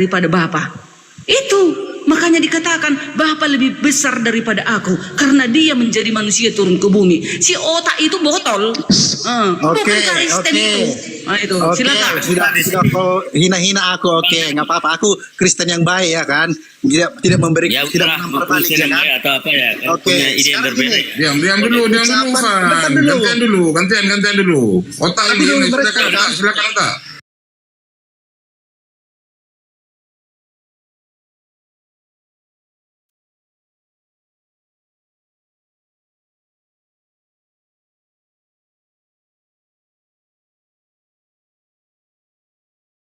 daripada Bapa. Itu makanya dikatakan Bapa lebih besar daripada aku karena dia menjadi manusia turun ke bumi. Si otak itu botol. Bukan Kristen itu. Nah, itu. Silakan. Sudah kau hina-hina aku, nggak apa-apa. Aku Kristen yang baik ya kan. Tidak memberi, ya, tidak menampar balik ya kan. Atau apa ya? Punya ide yang berbeda. Diam dulu, gantian dulu. Otak ini, silakan otak.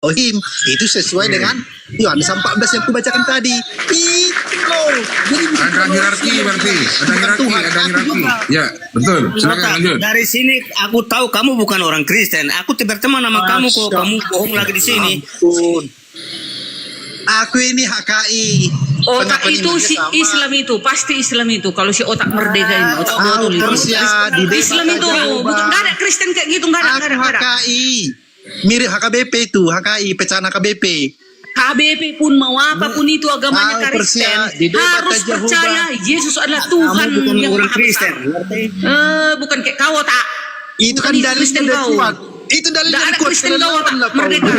Elohim itu sesuai dengan Yohanes 14 yang aku bacakan tadi. Itu loh. Jadi Ada hierarki berarti. Ada hierarki. Ya, betul. Silakan lanjut. Dari sini aku tahu kamu bukan orang Kristen. Aku berteman sama kamu kok. Kamu bohong lagi di sini. Ampun. Aku ini HKI. Otak itu si Islam itu pasti Islam itu. Kalau si otak merdeka ini, otak botol itu. Islam itu bukan, nggak ada Kristen kayak gitu, nggak ada. HKI. Mirip HKBP itu, HKI, pecahan HKBP. KBP pun mau apapun itu agamanya Kristen, harus percaya Yesus adalah Tuhan yang Maha Besar. Bukan kayak kau tak. Itu kan dalil Kristen kau. Itu dalil ada Kristen kau tak merdeka.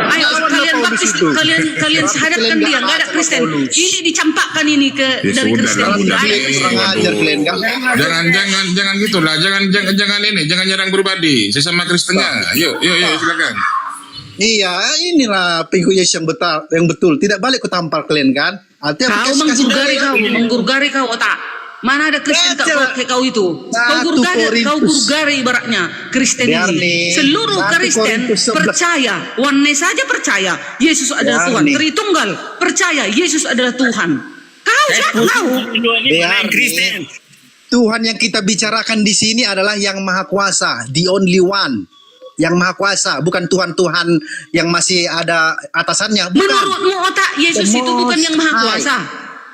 Ayo kalian baptis, kalian syahadatkan dia, nggak ada Kristen. Ini dicampakkan ini ke dari Kristen. Jangan gitulah, jangan nyerang pribadi sesama Kristennya. Yuk silakan. Iya, inilah pengikut Yesus yang betul. Tidak balik ku tampar kalian kan? Kau menggurgari kau otak. Mana ada Kristen kayak kau itu? Kau gurgari ibaratnya Kristen ini. Seluruh Kristen percaya, oneness saja percaya Yesus adalah Tuhan. Tritunggal percaya Yesus adalah Tuhan. Kau siapa kau? Kristen. Tuhan yang kita bicarakan di sini adalah yang Maha Kuasa, the only one. Yang Maha Kuasa, bukan Tuhan-Tuhan yang masih ada atasannya. Bukan. Menurutmu otak Yesus itu bukan yang Maha Kuasa?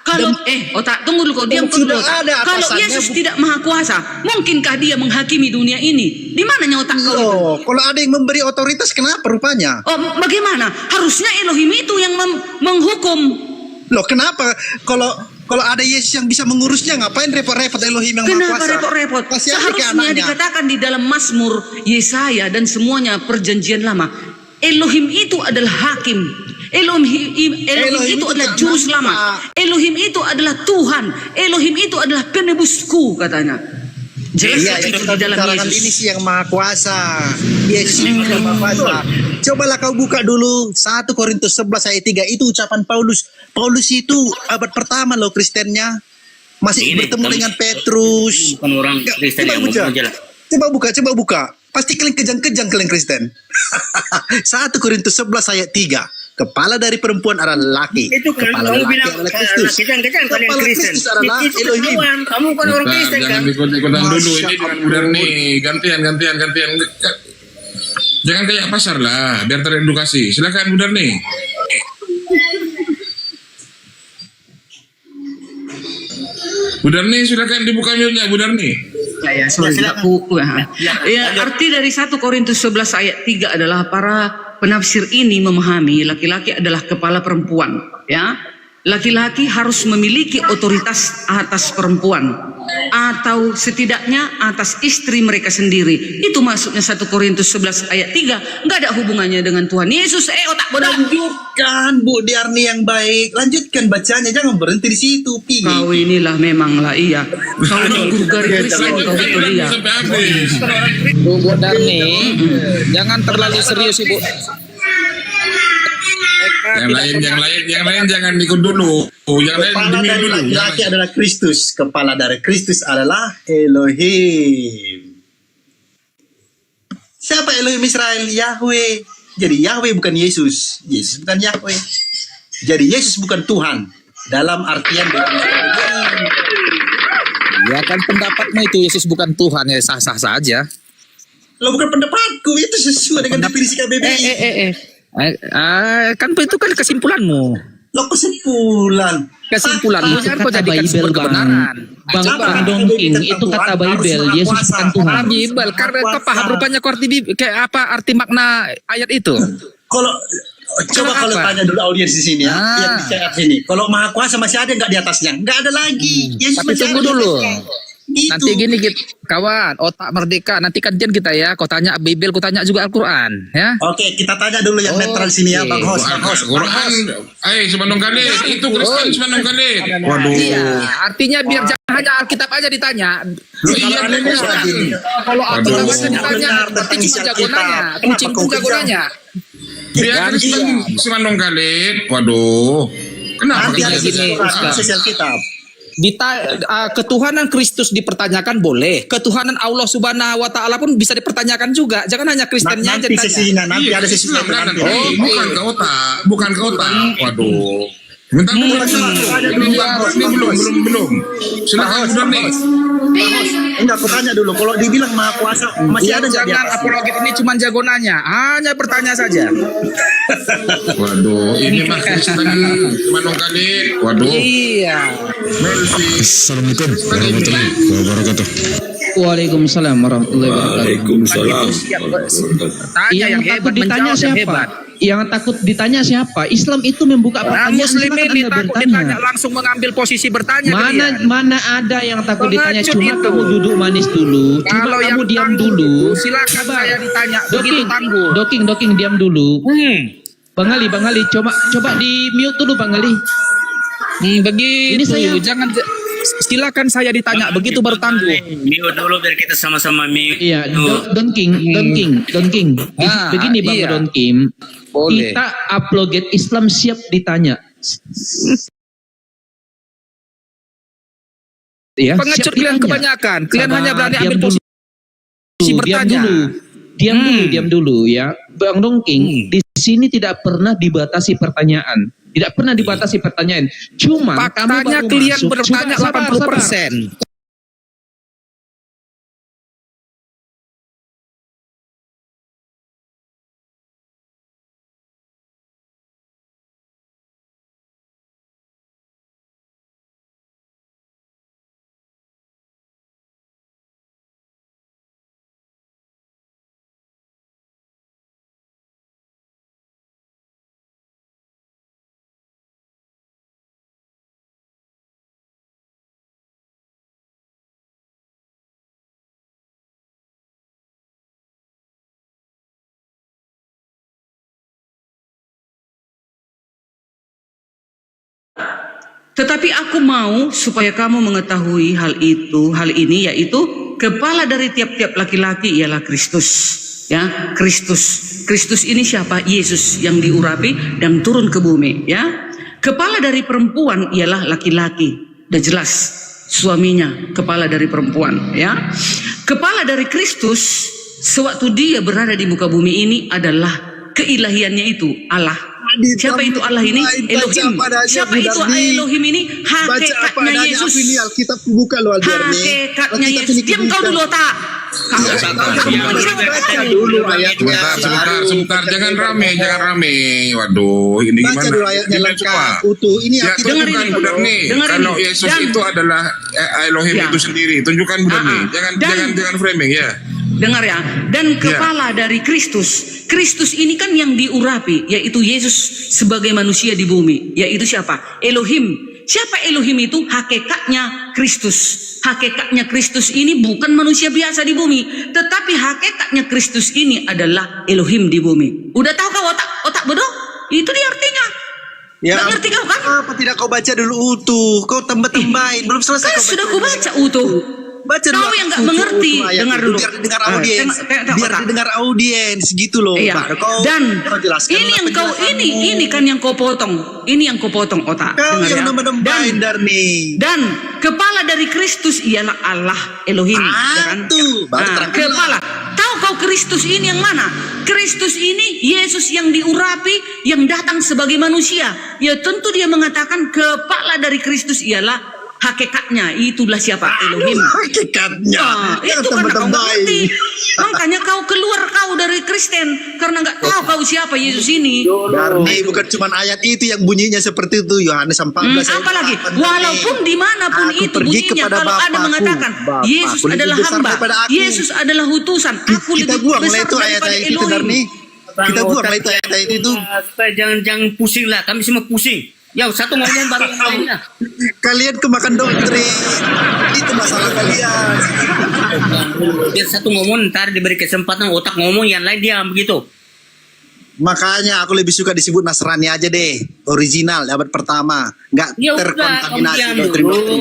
Kalau otak tunggu dulu kau diam dulu. Kalau Yesus tidak Maha Kuasa, mungkinkah dia menghakimi dunia ini? Di mananya otak kau itu? Kalau ada yang memberi otoritas, kenapa rupanya? Oh, bagaimana? Harusnya Elohim itu yang menghukum. Loh, kenapa? Kalau ada Yesus yang bisa mengurusnya, ngapain repot-repot Elohim yang Maha Kuasa? Kenapa repot-repot? Seharusnya dikatakan di dalam Mazmur, Yesaya dan semuanya perjanjian lama, Elohim itu adalah hakim. Elohim itu adalah juru selamat. Elohim itu adalah Tuhan. Elohim itu adalah penebusku, katanya. Jelas itu di dalam Yesus. Ini sih yang Maha Kuasa. Yesus yang Maha Kuasa. Cobalah kau buka dulu 1 Korintus 11 ayat 3. Itu ucapan Paulus. Paulus itu abad pertama loh Kristennya. Masih bertemu dengan Petrus. Bukan orang Kristen yang Coba buka. Pasti kalian kejang-kejang kalian Kristen. 1 Korintus 11 ayat 3. Kepala dari perempuan adalah laki. Itu kan kepala kamu bilang adalah Kristus. kejang-kejang kalian Kristen. Kristus adalah Elohim. Kamu kan orang Kristen kan? Jangan ikut-ikutan dulu ini dengan benar nih. Gantian. Jangan kayak pasar lah, biar teredukasi. Silakan benar nih. Budarni silakan dibuka mute-nya Budarni. Arti dari 1 Korintus 11 ayat 3 adalah para penafsir ini memahami laki-laki adalah kepala perempuan, ya. Laki-laki harus memiliki otoritas atas perempuan atau setidaknya atas istri mereka sendiri. Itu maksudnya 1 Korintus 11 ayat 3. Enggak ada hubungannya dengan Tuhan Yesus. Otak bodoh. Lanjutkan Bu Diarni yang baik. Lanjutkan bacanya, jangan berhenti di situ. Kau inilah memanglah iya. Kau menggurgari Kristen kau betul iya. Bu Diarni, jangan terlalu serius Ibu. Yang lain jangan ikut dulu. Yang lain demi dulu. Laki adalah Kristus, kepala dari Kristus adalah Elohim. Siapa Elohim Israel? Yahweh. Jadi Yahweh bukan Yesus. Yesus bukan Yahweh. Jadi Yesus bukan Tuhan dalam artian ya kan pendapatmu itu Yesus bukan Tuhan, ya sah-sah saja. Lo bukan pendapatku, itu sesuai dengan definisi KBBI. Kan itu kan kesimpulanmu. Lo kesimpulanmu Itu kan kau jadikan sebuah kebenaran. Bang Dongking itu kata Bible, Yesus bukan Tuhan. Bible, karena kau paham rupanya kau arti kayak apa arti makna ayat itu. Kalau Coba kalau tanya dulu audiens di sini ya, Ah. yang di chat sini. Kalau Maha Kuasa masih ada nggak di atasnya? Nggak ada lagi. Yesus Tapi masih tunggu ada di dulu. atasnya. Gitu. Nanti gini kawan, otak merdeka. Nanti gantian kita ya. Kau tanya Bible, kau tanya juga Al-Quran, ya. Oke, kita tanya dulu yang netral sini ya, Bang Host. Bang Host. Quran, Subhanong Khalid, itu Kristen Subhanong Khalid. Waduh. Iya, artinya biar jangan hanya Alkitab aja ditanya. Iya, Kalau benar. ada gini. Kalau Alkitab Aduh. aja ditanya, Benar, berarti tentang cuma isi jago Alkitab. nanya. Kenapa Kucing kau pun jago kejar? nanya. Dia Kristen Subhanong Khalid. Waduh. Kenapa Nanti ada gini, sisi Ustaz. sosial Alkitab. Ketuhanan Kristus dipertanyakan boleh. Ketuhanan Allah Subhanahu wa taala pun bisa dipertanyakan juga. Jangan hanya Kristennya aja Nanti ditanya. sesinya, nanti Iya, ada sesi Islam, nanti. nanti. Bukan ke otak, bukan ke otak. Waduh. Bentar, bentar, belum. Silakan udah nih. Enggak, aku tanya dulu. Kalau dibilang Maha Kuasa, masih Ya, ada nggak di jangan atas? apologet ini cuma jago nanya, hanya bertanya saja. Waduh, ini mah Kristen Subhanong Khalid. Waduh. Iya. Mercy. Assalamualaikum warahmatullahi wabarakatuh. Waalaikumsalam warahmatullahi wabarakatuh. Tanya Yang yang takut hebat, ditanya menjawab yang siapa? hebat. Yang takut ditanya siapa? Islam itu membuka Nah, pertanyaan. Muslim silakan ini Anda takut ditanya bertanya. langsung mengambil posisi bertanya. kalian. Mana ada yang takut ditanya? Pengecut Cuma itu. kamu duduk manis dulu. Cuma Kalau yang kamu diam tangguh, dulu. silakan Sabar. saya ditanya begitu Doking, tangguh. doking, diam dulu. Hmm. Bang Ali, coba di mute dulu Bang Ali. Begitu. Ini saya- Jangan silakan saya ditanya begitu baru tangguh. Mute dulu biar kita sama-sama mute. Iya, Don King. Ah, Begini Bang iya. Don King, Boleh. kita apologet Islam siap ditanya. Ya, Pengecut siap kalian ditanya. kebanyakan. Kalian Sabar, hanya berani diam ambil dulu. posisi bertanya. Diam dulu ya, Bang Dongking. Di sini tidak pernah dibatasi pertanyaan, tidak pernah dibatasi pertanyaan. Cuma Faktanya kamu baru kalian masuk. bertanya Sabar. 80%. Tetapi aku mau supaya kamu mengetahui hal ini yaitu kepala dari tiap-tiap laki-laki ialah Kristus. Ya, Kristus ini siapa? Yesus yang diurapi dan turun ke bumi, ya. Kepala dari perempuan ialah laki-laki. Udah jelas, suaminya kepala dari perempuan, ya. Kepala dari Kristus sewaktu dia berada di muka bumi ini adalah keilahiannya itu Allah. Siapa itu Allah ini? Elohim. Siapa itu Elohim ini? Hakikatnya Yesus. Ini Alkitab buka lo Alberni. Hakikatnya Yesus. Diam kau dulu tak? Sebentar. Jangan rame. Waduh, ini Baca gimana? dulu ayatnya Ini lengkap, utuh. Ini Ya, Alkitab dengerin tunjukkan ini. benar nih. Dengerin Kalau ini. Yesus Dan- itu adalah Elohim Ya. itu sendiri. Tunjukkan benar nih. Jangan framing ya. Dengar ya. Dan kepala dari Kristus ini kan yang diurapi, yaitu Yesus sebagai manusia di bumi. Yaitu siapa? Elohim. Siapa Elohim itu? Hakikatnya Kristus. Hakikatnya Kristus ini bukan manusia biasa di bumi, tetapi hakikatnya Kristus ini adalah Elohim di bumi. Udah tahu kau otak bodoh? Itu dia artinya. Ya, Nggak ngerti kau kan? Apa tidak kau baca dulu utuh? Kau tambah-tambahin. Belum selesai Kan kau sudah baca. ku baca utuh. Baca dulu. Kau yang nggak mengerti, ayat dengar itu, dulu. Biar didengar audiens. Biar Otak. didengar audiens gitu loh. Iya. Baru kau, Dan kau jelaskan ini lah yang kau penjelasanmu. ini kan yang kau potong. Ini yang kau potong otak. Kau Dengar yang ya. nambah-nambahin Darni. Dan kepala dari Kristus ialah Allah Elohim, ya kan? tuh, baru Nah, terangkan kepala. Tahu kau Kristus ini yang mana? Kristus ini Yesus yang diurapi, yang datang sebagai manusia. Ya tentu dia mengatakan kepala dari Kristus ialah hakikatnya. Itulah siapa? Elohim. Hakikatnya. Ah, itu Jangan karena kau tambah-tambahin. ngerti. Makanya kau keluar kau dari Kristen karena nggak tahu kau siapa Yesus ini. Darni, bukan cuma ayat itu yang bunyinya seperti itu. Yohanes 14 ayat Apalagi 8, Darni. walaupun dimanapun Aku itu pergi bunyinya kepada kalau ada Bapakku. mengatakan Bapakku Yesus lebih adalah besar hamba, daripada aku. Yesus adalah utusan, aku Kita lebih buang lah besar itu daripada ayat-ayat itu, Elohim. Darni. Kita buanglah itu ayat itu. Supaya jangan pusing lah, kami semua pusing. Ya satu ngomong baru yang lainnya. Kalian kemakan doktrin. Itu masalah kalian. Biar satu ngomong, ntar diberi kesempatan otak ngomong, yang lain diam begitu. Makanya aku lebih suka disebut Nasrani aja deh, original abad pertama, nggak Ya udah, terkontaminasi diam doktrin. dulu.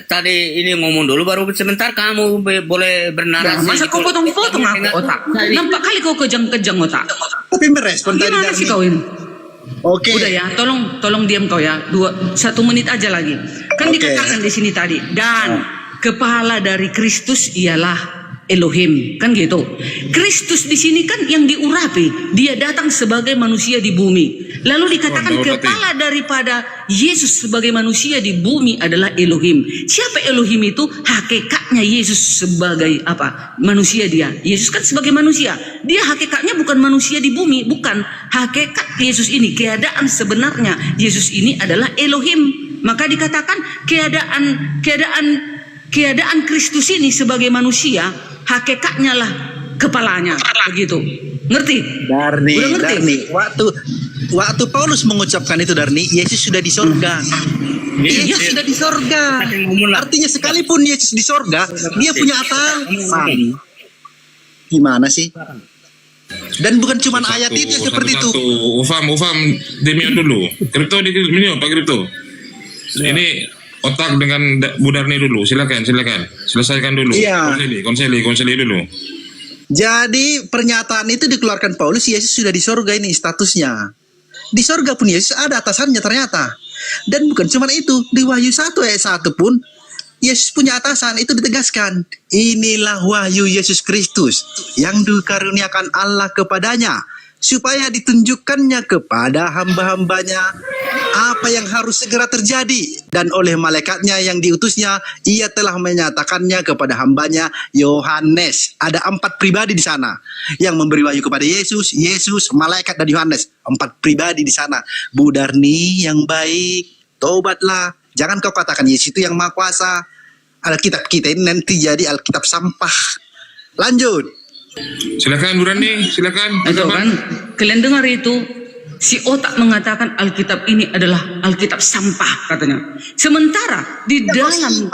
Tadi ini ngomong dulu, baru sebentar kamu boleh bernarasi. Masa kau gitu. potong-potong aku otak? Nampak kali kau kejang-kejang otak. Tapi merespon tadi Gimana sih Darni. kau ini? Oke. Udah ya, tolong diam kau ya. 1 menit aja lagi. Kan Oke. dikatakan di sini tadi, dan kepala dari Kristus ialah Elohim, kan gitu. Kristus di sini kan yang diurapi, dia datang sebagai manusia di bumi. Lalu dikatakan Oh, berarti. kepala daripada Yesus sebagai manusia di bumi adalah Elohim. Siapa Elohim itu? Hakikatnya Yesus sebagai apa? Manusia dia. Yesus kan sebagai manusia. Dia hakikatnya bukan manusia di bumi, bukan. Hakikat Yesus ini, keadaan sebenarnya Yesus ini adalah Elohim. Maka dikatakan keadaan Kristus ini sebagai manusia, hakikatnya lah kepalanya, begitu. Ngerti? Darni, Udah ngerti? Darni. Waktu Paulus mengucapkan itu Darni, Yesus sudah di sorga. Yesus sudah di sorga. Artinya sekalipun Yesus di sorga, dia punya atasan. Gimana sih? Dan bukan cuma ayat itu yang seperti itu. Ufam demion dulu. Kripto di mute, Pak Kripto. Ini otak dengan Bu Darni dulu. Silakan. Selesaikan dulu. Iya. Konseli dulu. Jadi pernyataan itu dikeluarkan Paulus, Yesus sudah di sorga ini statusnya. Di sorga pun Yesus ada atasannya ternyata. Dan bukan cuma itu, di Wahyu 1 ayat 1 pun Yesus punya atasan, itu ditegaskan. Inilah wahyu Yesus Kristus yang dikaruniakan Allah kepadanya, supaya ditunjukkannya kepada hamba-hambanya apa yang harus segera terjadi. Dan oleh malaikatnya yang diutusnya, ia telah menyatakannya kepada hambanya Yohanes. Ada 4 pribadi di sana yang memberi wahyu kepada Yesus, malaikat dan Yohanes. 4 pribadi di sana. Bu Darni yang baik, tobatlah. Jangan kau katakan Yesus itu yang maha kuasa. Alkitab kita ini nanti jadi Alkitab sampah. Lanjut. Silakan Bu Darni, silakan. Itu kan, kalian dengar itu, si otak mengatakan Alkitab ini adalah Alkitab sampah katanya. Sementara di dalam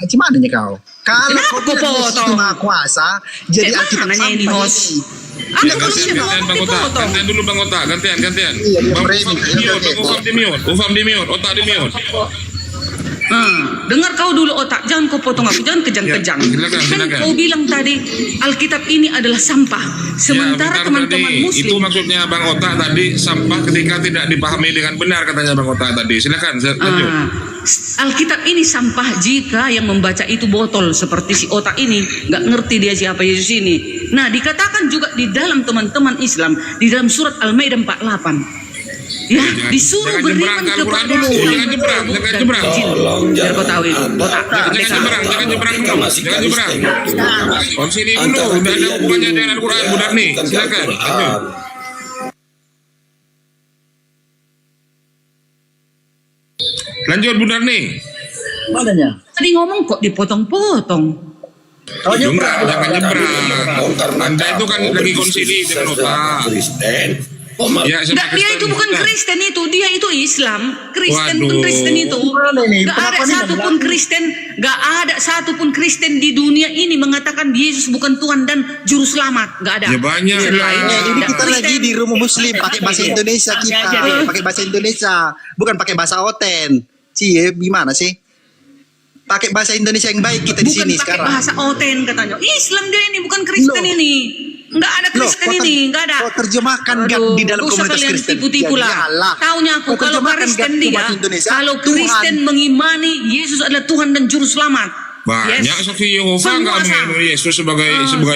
Gimana nih kau? Kalau Kenapa kau kau bilang Yesus potong? itu maha kuasa, jadi Kayak Alkitab mananya ini, sampah host? ini. Aku Ya, manusia gantian ngomong Bang Ota. dipotong. Gantian dulu Bang Ota, gantian. Iya, dia Bang framing. Ufam di mute, otak di mute. Dengar kau dulu otak, jangan kau potong aku, jangan kejang-kejang. Ya, Kan silakan. kau bilang tadi Alkitab ini adalah sampah. Sementara Ya, bentar, teman-teman Darni. Muslim Itu maksudnya Bang Ota tadi sampah ketika tidak dipahami dengan benar katanya Bang Ota tadi. Silakan lanjut. Alkitab ini sampah jika yang membaca itu botol seperti si otak ini, nggak ngerti dia siapa Yesus ini. Nah, dikatakan juga di dalam teman-teman Islam di dalam surat Al-Maidah 48. Ya, disuruh beriman kepada Jangan nyebrang. Biar kau tahu itu, otak. Jangan nyebrang dulu. Konsili dulu, udah ada hubungannya dengan Al-Quran, Bu Darni. Silakan. Lanjut. Lanjut Bu Darni. Mananya? Tadi ngomong kok dipotong-potong. Kau Jangan nyebrang. nyebrang. Anda itu kan lagi konsili dengan otak. Ya, sama Nggak, dia itu bukan Kristen itu, dia itu Islam. Kristen pun Waduh. Kristen itu. Gimana ini? Nggak ada Kenapa nih satupun nggak Kristen, nggak ada satupun Kristen di dunia ini mengatakan Yesus bukan Tuhan dan Juru Selamat. Nggak ada. Ya, banyak Selain lah. itu, Ini tidak kita Kristen. lagi di rumah Muslim pakai bahasa Indonesia kita, pakai bahasa Indonesia, bukan pakai bahasa Oten. Cie, gimana sih? Pakai bahasa Indonesia yang baik kita di Bukan sini pakai sekarang. bahasa Oten katanya. Islam dia ini bukan Kristen Loh. ini. Nggak ada Kristen ini, nggak ada. Kau terjemahkan nggak Aduh, di dalam usah komunitas kalian Kristen? tipu-tipu Ya, lah. iyalah. Taunya aku Kau kalau terjemahkan Kristen nggak dia, umat Indonesia? kalau Tuhan. Kristen mengimani Yesus adalah Tuhan dan Juru Selamat. Banyak Yes. saksi Yehova nggak Penguasa. mengakui Yesus sebagai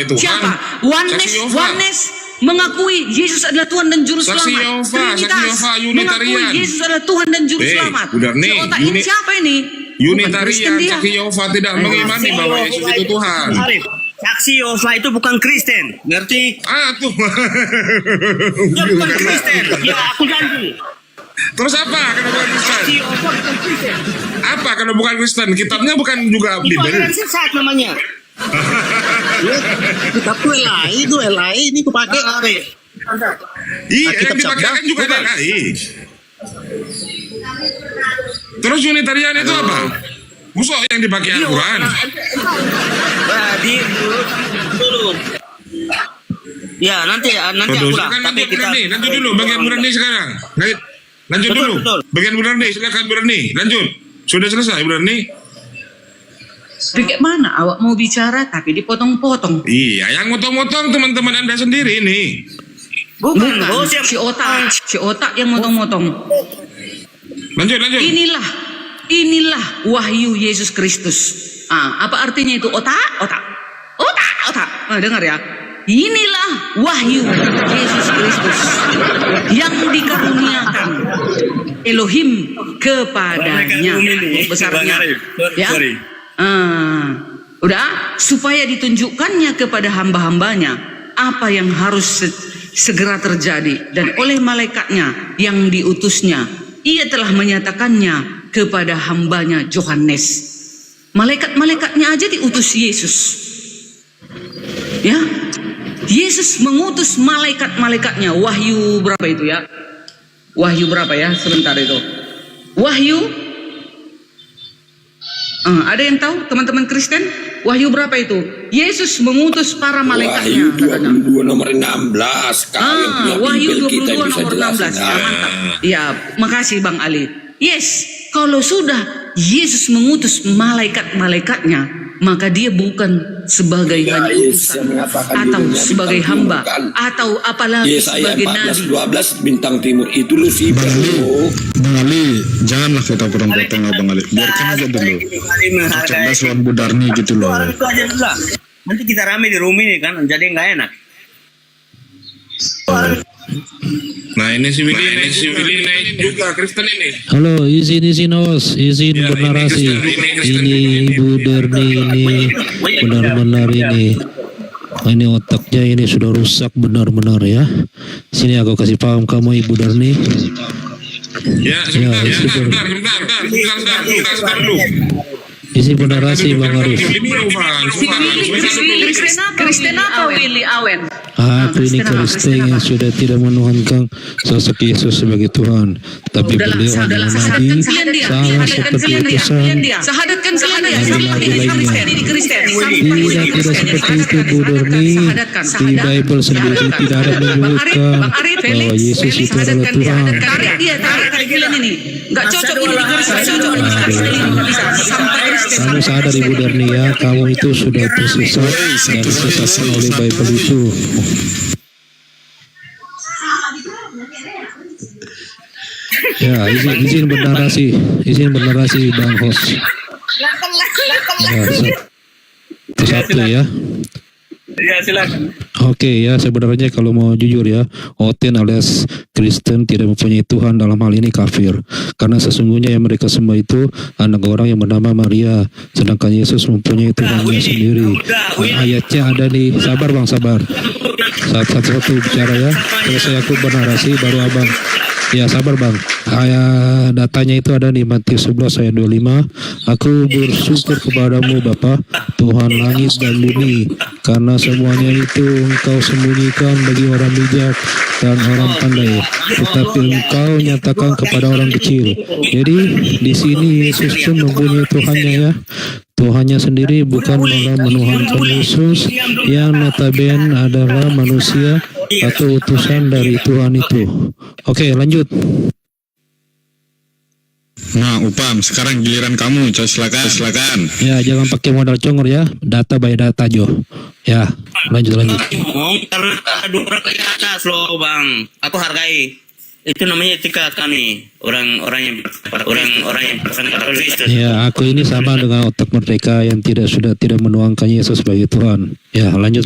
Tuhan. Siapa? Saksi Yehova. Oneness mengakui Yesus adalah Tuhan dan Juru Saksi Selamat. Yehova, Trinitas saksi Yehova, Unitarian. mengakui Yesus adalah Tuhan dan Juru Selamat. udah nih, Si otak ini siapa ini? Bukan Unitarian, Kristen dia. saksi Yehova tidak mengimani bahwa Yesus itu Tuhan. Arif, saksi Yehova itu bukan Kristen, ngerti? Tuh. Dia bukan Kristen. Ya, aku janji. Terus apa kalau bukan Kristen? Saksi Yehova bukan Kristen. Apa kalau bukan Kristen? Kitabnya bukan juga Itu aliran Bible. sesat namanya. Tapi LAI ini ku pakai. Iya, Alkitab yang dipakai Sabda, kan juga bukan? LAI. Terus Unitarian itu apa? Musuh yang dipakai Al-Quran. Dulu. Ya, nanti aku lah. Silakan Tapi lanjut kita Burani, lanjut dulu bagian Burani sekarang. Lanjut Betul, dulu. betul. Bagian Burani, silakan Burani. Lanjut. Sudah selesai Burani? Bagaimana awak mau bicara tapi dipotong-potong? Iya, yang motong-motong teman-teman Anda sendiri nih. bukan. Bukan, Oh, siap. si otak yang motong-motong. Lanjut. Inilah wahyu Yesus Kristus. Apa artinya itu otak? Dengar ya. Inilah wahyu Yesus Kristus yang dikaruniakan Elohim kepadanya. Besarnya. Ya. Udah, supaya ditunjukkannya kepada hamba-hambanya apa yang harus segera terjadi, dan oleh malaikatnya yang diutusnya ia telah menyatakannya kepada hambanya Yohanes. Malaikatnya aja diutus Yesus. Ya, Yesus mengutus malaikat-malaikatnya. Wahyu berapa itu ya? Wahyu berapa ya? Sebentar itu. Wahyu. Ada yang tahu teman-teman Kristen? Wahyu berapa itu? Yesus mengutus para malaikatnya. Wahyu 22 nomor 16. Wahyu 22 nomor 16. Ya, mantap. Ya, makasih Bang Ali. Yes, kalau sudah Yesus mengutus malaikat-malaikatnya, maka dia bukan sebagai hanya utusan atau sebagai hamba atau apalagi Yesaya sebagai nabi. 14:12 bintang timur itu Lucifer. Bang Ali, janganlah kita potong-potong lah Bang Ali. Biarkan aja dulu. Cerdas lawan Bu Darni gitu loh. Itu aja dulu lah. Nanti kita rame di rumah ini kan, jadi nggak enak. Nah, ini si Willy naik juga Kristen ini. Halo, izin Os, izin Ya, bernarasi. ini Ibu Derni ini benar-benar ini otaknya ini sudah rusak benar-benar ya. Sini aku kasih paham kamu Ibu Derni. Ya, sebentar dulu. Izin bernarasi Bang Arif. Kristen apa Willy Awen? Aku ini Kristen yang sudah tidak menuhankan sosok Yesus sebagai Tuhan, tapi beliau adalah Nabi, sama seperti utusan. Sahadatkan kalian dia. Nabi-nabi lainnya. Tidak seperti itu Bu Dorni. Di Bible sendiri tidak ada menyebutkan bahwa Yesus itu adalah Tuhan. Tarik kalian ini. Enggak cocok ini di Kristen. Kamu sadar Ibu Darni ya, kamu itu sudah tersesat dan disesatkan oleh Bible itu. Ya, izin bernarasi Bang Hos. Ya, satu ya. Ya, silakan. Oke ya, sebenarnya kalau mau jujur ya, Oten alias Kristen tidak mempunyai Tuhan, dalam hal ini kafir. Karena sesungguhnya yang mereka sembah itu anak orang yang bernama Maria, sedangkan Yesus mempunyai Tuhannya sendiri. Ayatnya ada di, sabar Bang, sabar. Satu-satu bicara ya, selesai aku bernarasi baru Abang. Ya sabar Bang. Datanya itu ada di Matius 11 ayat 25. Aku bersyukur kepadamu Bapa, Tuhan langit dan bumi, karena semuanya itu Engkau sembunyikan bagi orang bijak dan orang pandai, tetapi Engkau nyatakan kepada orang kecil. Jadi di sini Yesus pun mempunyai Tuhannya ya. Tuhannya sendiri, bukan malah menuhankan Yesus yang notabene adalah manusia atau utusan dari Tuhan itu. Oke, lanjut. Nah, Upam, sekarang giliran kamu. Silakan. Ya, jangan pakai modal congor ya. Data by data Jo. Ya, lanjut. Karena ada dua orang di atas loh Bang. Aku hargai. Itu namanya etika kami, orang-orang yang percaya pada Kristus. Ya, aku ini sama dengan otak mereka yang sudah tidak menuangkan Yesus sebagai Tuhan. Ya, lanjut.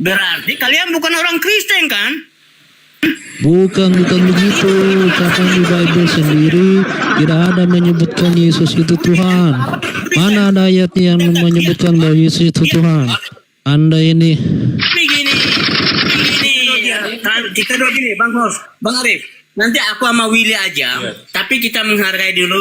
Berarti kalian bukan orang Kristen kan? Bukan begitu. Karena di Bible sendiri tidak ada menyebutkan Yesus itu Tuhan. Mana ada ayat yang menyebutkan bahwa Yesus itu Tuhan? Anda ini. Begini. Kita dulu gini, Bang Hos, Bang Arif. Nanti aku sama Willy aja, tapi kita menghargai dulu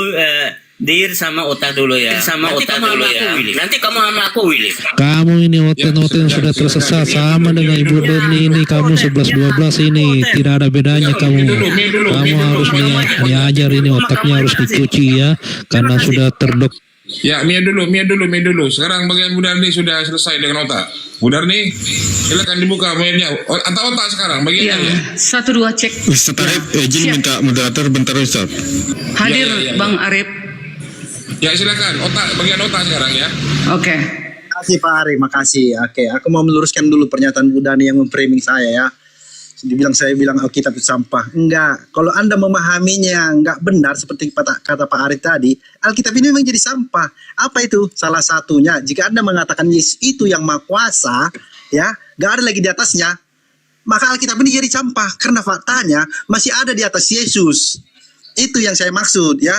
Dir sama otak dulu ya. Sama otak dulu ya. Nanti kamu sama aku, Willy. Kamu ini oten-oten sudah tersesat sama dengan Ibu Doni ini. Kamu 11-12 ini tidak ada bedanya kamu. Kamu harus diajar ini, otaknya harus dicuci ya, karena sudah Ya, Mia dulu. Sekarang bagian Bu Darni sudah selesai dengan otak. Bu Darni, silakan dibuka mainnya. Otak sekarang bagian Ya, ya. 1-2 cek. Ustaz Arif, izin Siap. minta moderator bentar Ustaz. Hadir Ya. Bang Arif. Ya, silakan. Bagian otak sekarang ya. Oke. Makasih Pak Ari, makasih. Oke, aku mau meluruskan dulu pernyataan Bu Dani yang memframing saya ya. Saya bilang Alkitab itu sampah. Enggak, kalau Anda memahaminya enggak benar seperti kata Pak Ari tadi, Alkitab ini memang jadi sampah. Apa itu? Salah satunya, jika Anda mengatakan Yesus itu yang maha kuasa, ya, enggak ada lagi di atasnya, maka Alkitab ini jadi sampah. Karena faktanya masih ada di atas Yesus. Itu yang saya maksud ya.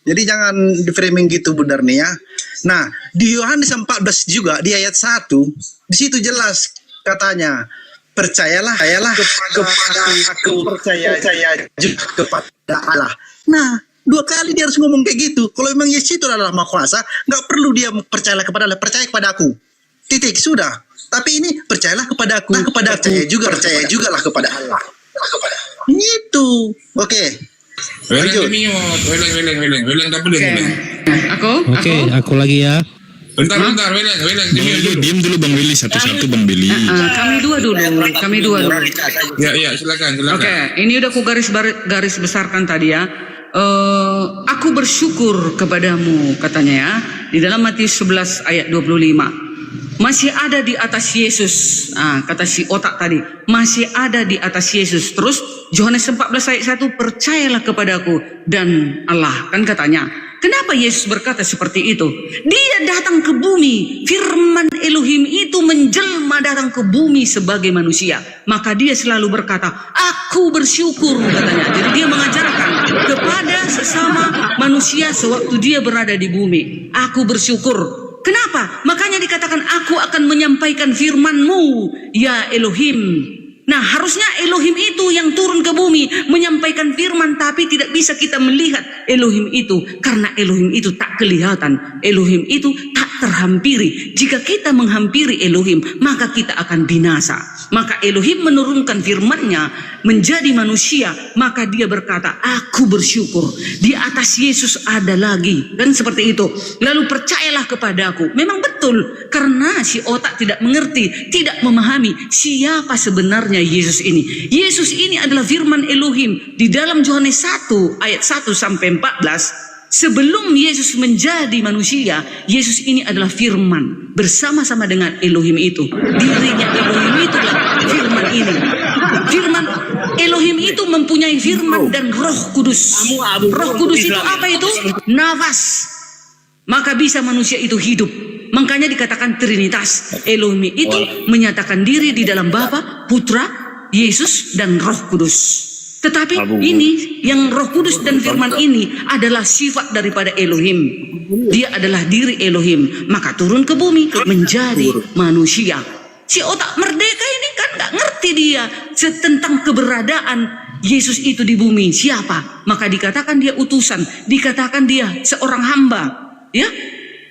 Jadi jangan di framing gitu Bu Darni ya. Nah, di Yohanes 14 juga di ayat 1, di situ jelas katanya, percayalah kepada Allah. Nah, 2 kali dia harus ngomong kayak gitu. Kalau memang Yesus itu adalah maha kuasa, nggak perlu dia percayalah kepada Allah, percaya kepada aku. Titik, sudah. Tapi ini percayalah kepada aku, percaya juga lah kepada Allah. Itu. Oke. Weleng dimiut, weleng tak boleh. Oke. Aku? Oke, aku lagi ya. Bentar, weleng dimiut dulu. Diam dulu Bang Willy, satu-satu Bang Willy. Kami dua dulu. Ya, silakan. Oke, ini udah aku garis besarkan tadi ya. Aku bersyukur kepadamu katanya ya. Di dalam Matius 11 ayat 25. Masih ada di atas Yesus. Kata si otak tadi, masih ada di atas Yesus. Terus Yohanes 14 ayat 1, percayalah kepadaku dan Allah, kan katanya. Kenapa Yesus berkata seperti itu? Dia datang ke bumi. Firman Elohim itu menjelma datang ke bumi sebagai manusia. Maka dia selalu berkata, aku bersyukur katanya. Jadi dia mengajarkan kepada sesama manusia sewaktu dia berada di bumi. Aku bersyukur. Kenapa? Makanya dikatakan aku akan menyampaikan firman-Mu, ya Elohim. Nah, harusnya Elohim itu yang turun ke bumi menyampaikan firman, tapi tidak bisa kita melihat Elohim itu karena Elohim itu tak kelihatan. Elohim itu tak terhampiri. Jika kita menghampiri Elohim, maka kita akan binasa. Maka Elohim menurunkan firman-Nya menjadi manusia, maka dia berkata, aku bersyukur. Di atas Yesus ada lagi. Dan seperti itu. Lalu percayalah kepadaku. Memang betul, karena si otak tidak mengerti, tidak memahami siapa sebenarnya Yesus ini. Yesus ini adalah firman Elohim. Di dalam Yohanes 1 ayat 1 sampai 14, sebelum Yesus menjadi manusia, Yesus ini adalah firman bersama-sama dengan Elohim itu. Dirinya Elohim itulah firman ini. Firman Elohim itu mempunyai firman dan Roh Kudus. Roh Kudus itu apa itu? Nafas. Maka bisa manusia itu hidup. Makanya dikatakan Trinitas. Elohim itu menyatakan diri di dalam Bapa, Putra, Yesus dan Roh Kudus. Tetapi ini yang Roh Kudus dan firman ini adalah sifat daripada Elohim. Dia adalah diri Elohim. Maka turun ke bumi menjadi manusia. Si otak merdeka ini kan gak ngerti dia tentang keberadaan Yesus itu di bumi. Siapa? Maka dikatakan dia utusan. Dikatakan dia seorang hamba. Ya.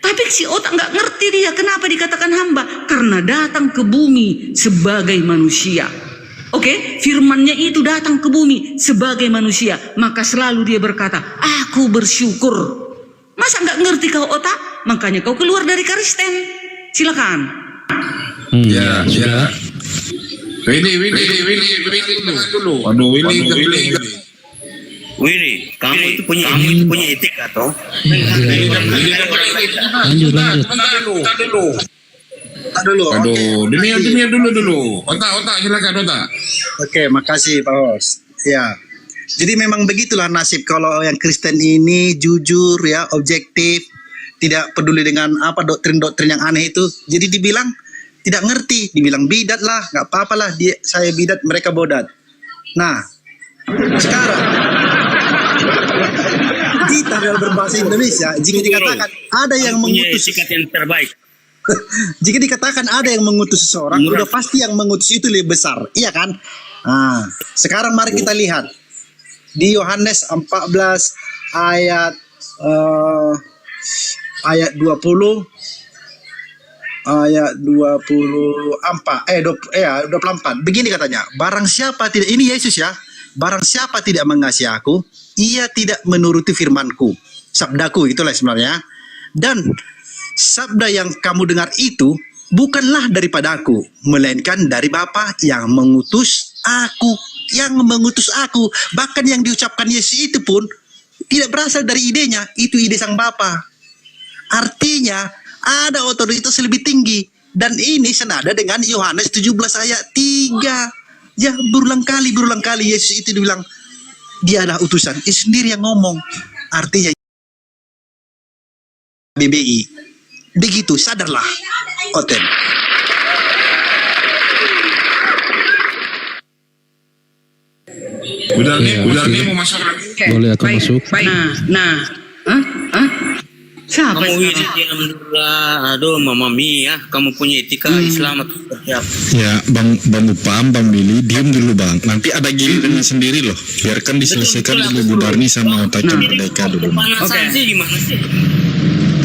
Tapi si otak gak ngerti dia. Kenapa dikatakan hamba? Karena datang ke bumi sebagai manusia. Oke, firman-Nya itu datang ke bumi sebagai manusia. Maka selalu dia berkata, aku bersyukur. Masa gak ngerti kau otak? Makanya kau keluar dari Kristen. Silakan. Ya. Willy dulu. Waduh, Willy, kamu itu punya etika toh? Lanjut. Aduh, demi dulu. Otak, silakan otak. Oke, makasih Pak Hos. Ya. Jadi memang begitulah nasib kalau yang Kristen ini jujur ya, objektif, tidak peduli dengan apa doktrin-doktrin yang aneh itu. Jadi dibilang tidak ngerti, dibilang bidat lah, nggak apa-apa lah, saya bidat, mereka bodat. Nah, sekarang kita dalam berbahasa Indonesia, jika dikatakan ada yang mengutus, yang terbaik. jika dikatakan ada yang mengutus seseorang, udah pasti yang mengutus itu lebih besar, iya kan? Nah, sekarang mari kita lihat di Yohanes 14 ayat ayat 24 24. Begini katanya, barang siapa tidak, ini Yesus ya, barang siapa tidak mengasihi aku, ia tidak menuruti firmanku, sabdaku itulah sebenarnya. Dan sabda yang kamu dengar itu bukanlah daripada aku, melainkan dari Bapa yang mengutus aku, yang mengutus aku. Bahkan yang diucapkan Yesus itu pun tidak berasal dari idenya, itu ide sang Bapa. Artinya ada otoritas lebih tinggi, dan ini senada dengan Yohanes 17 ayat 3. Ya, berulang kali Yesus itu dibilang dia adalah utusan. Yesus sendiri yang ngomong. Artinya BBI. Begitu, sadarlah, Oten. Budarni mau masuk lagi. Oke, Boleh aku baik, masuk? Baik. Nah. Siapa Kamu sekarang? ini alhamdulillah, aduh Mama Mia, kamu punya etika Islam atau seperti apa? Ya, Bang Upam, Bang Billy, diam dulu Bang. Nanti ada gilirannya sendiri loh. Biarkan diselesaikan dulu Bu Darni sama Otaca Merdeka dulu. Kepanasan Oke. sih gimana sih?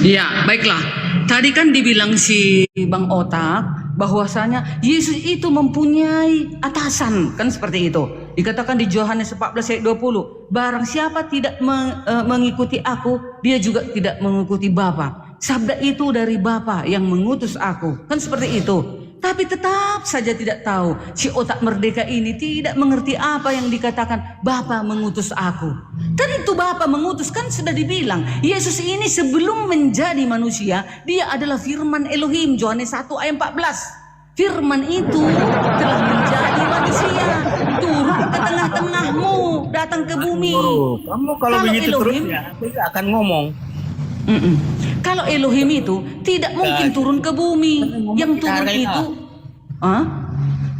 Ya, baiklah. Tadi kan dibilang si Bang Otak bahwasanya Yesus itu mempunyai atasan, kan seperti itu. Dikatakan di Yohanes 14 ayat 20, barang siapa tidak mengikuti aku, dia juga tidak mengikuti Bapa. Sabda itu dari Bapa yang mengutus aku, kan seperti itu. Tapi tetap saja tidak tahu, si otak merdeka ini tidak mengerti apa yang dikatakan Bapa mengutus aku. Tentu Bapa mengutus, kan sudah dibilang Yesus ini sebelum menjadi manusia, dia adalah firman Elohim, Yohanes 1 ayat 14. Firman itu telah menjadi manusia, turun ke tengah-tengahmu, datang ke bumi. Kamu kalau begitu Elohim, terus ya, aku akan ngomong. Kalau Elohim itu tidak mungkin turun ke bumi. Yang turun itu,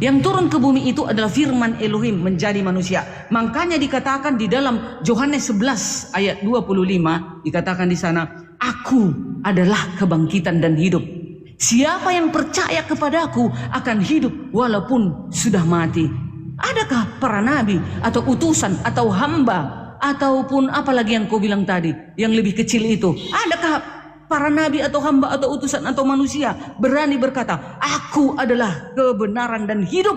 yang turun ke bumi itu adalah firman Elohim menjadi manusia. Makanya dikatakan di dalam Yohanes 11 ayat 25, dikatakan di sana, aku adalah kebangkitan dan hidup. Siapa yang percaya kepadaku akan hidup walaupun sudah mati. Adakah para nabi atau utusan atau hamba ataupun apalagi yang kau bilang tadi yang lebih kecil itu? Adakah para nabi atau hamba atau utusan atau manusia berani berkata, aku adalah kebenaran dan hidup.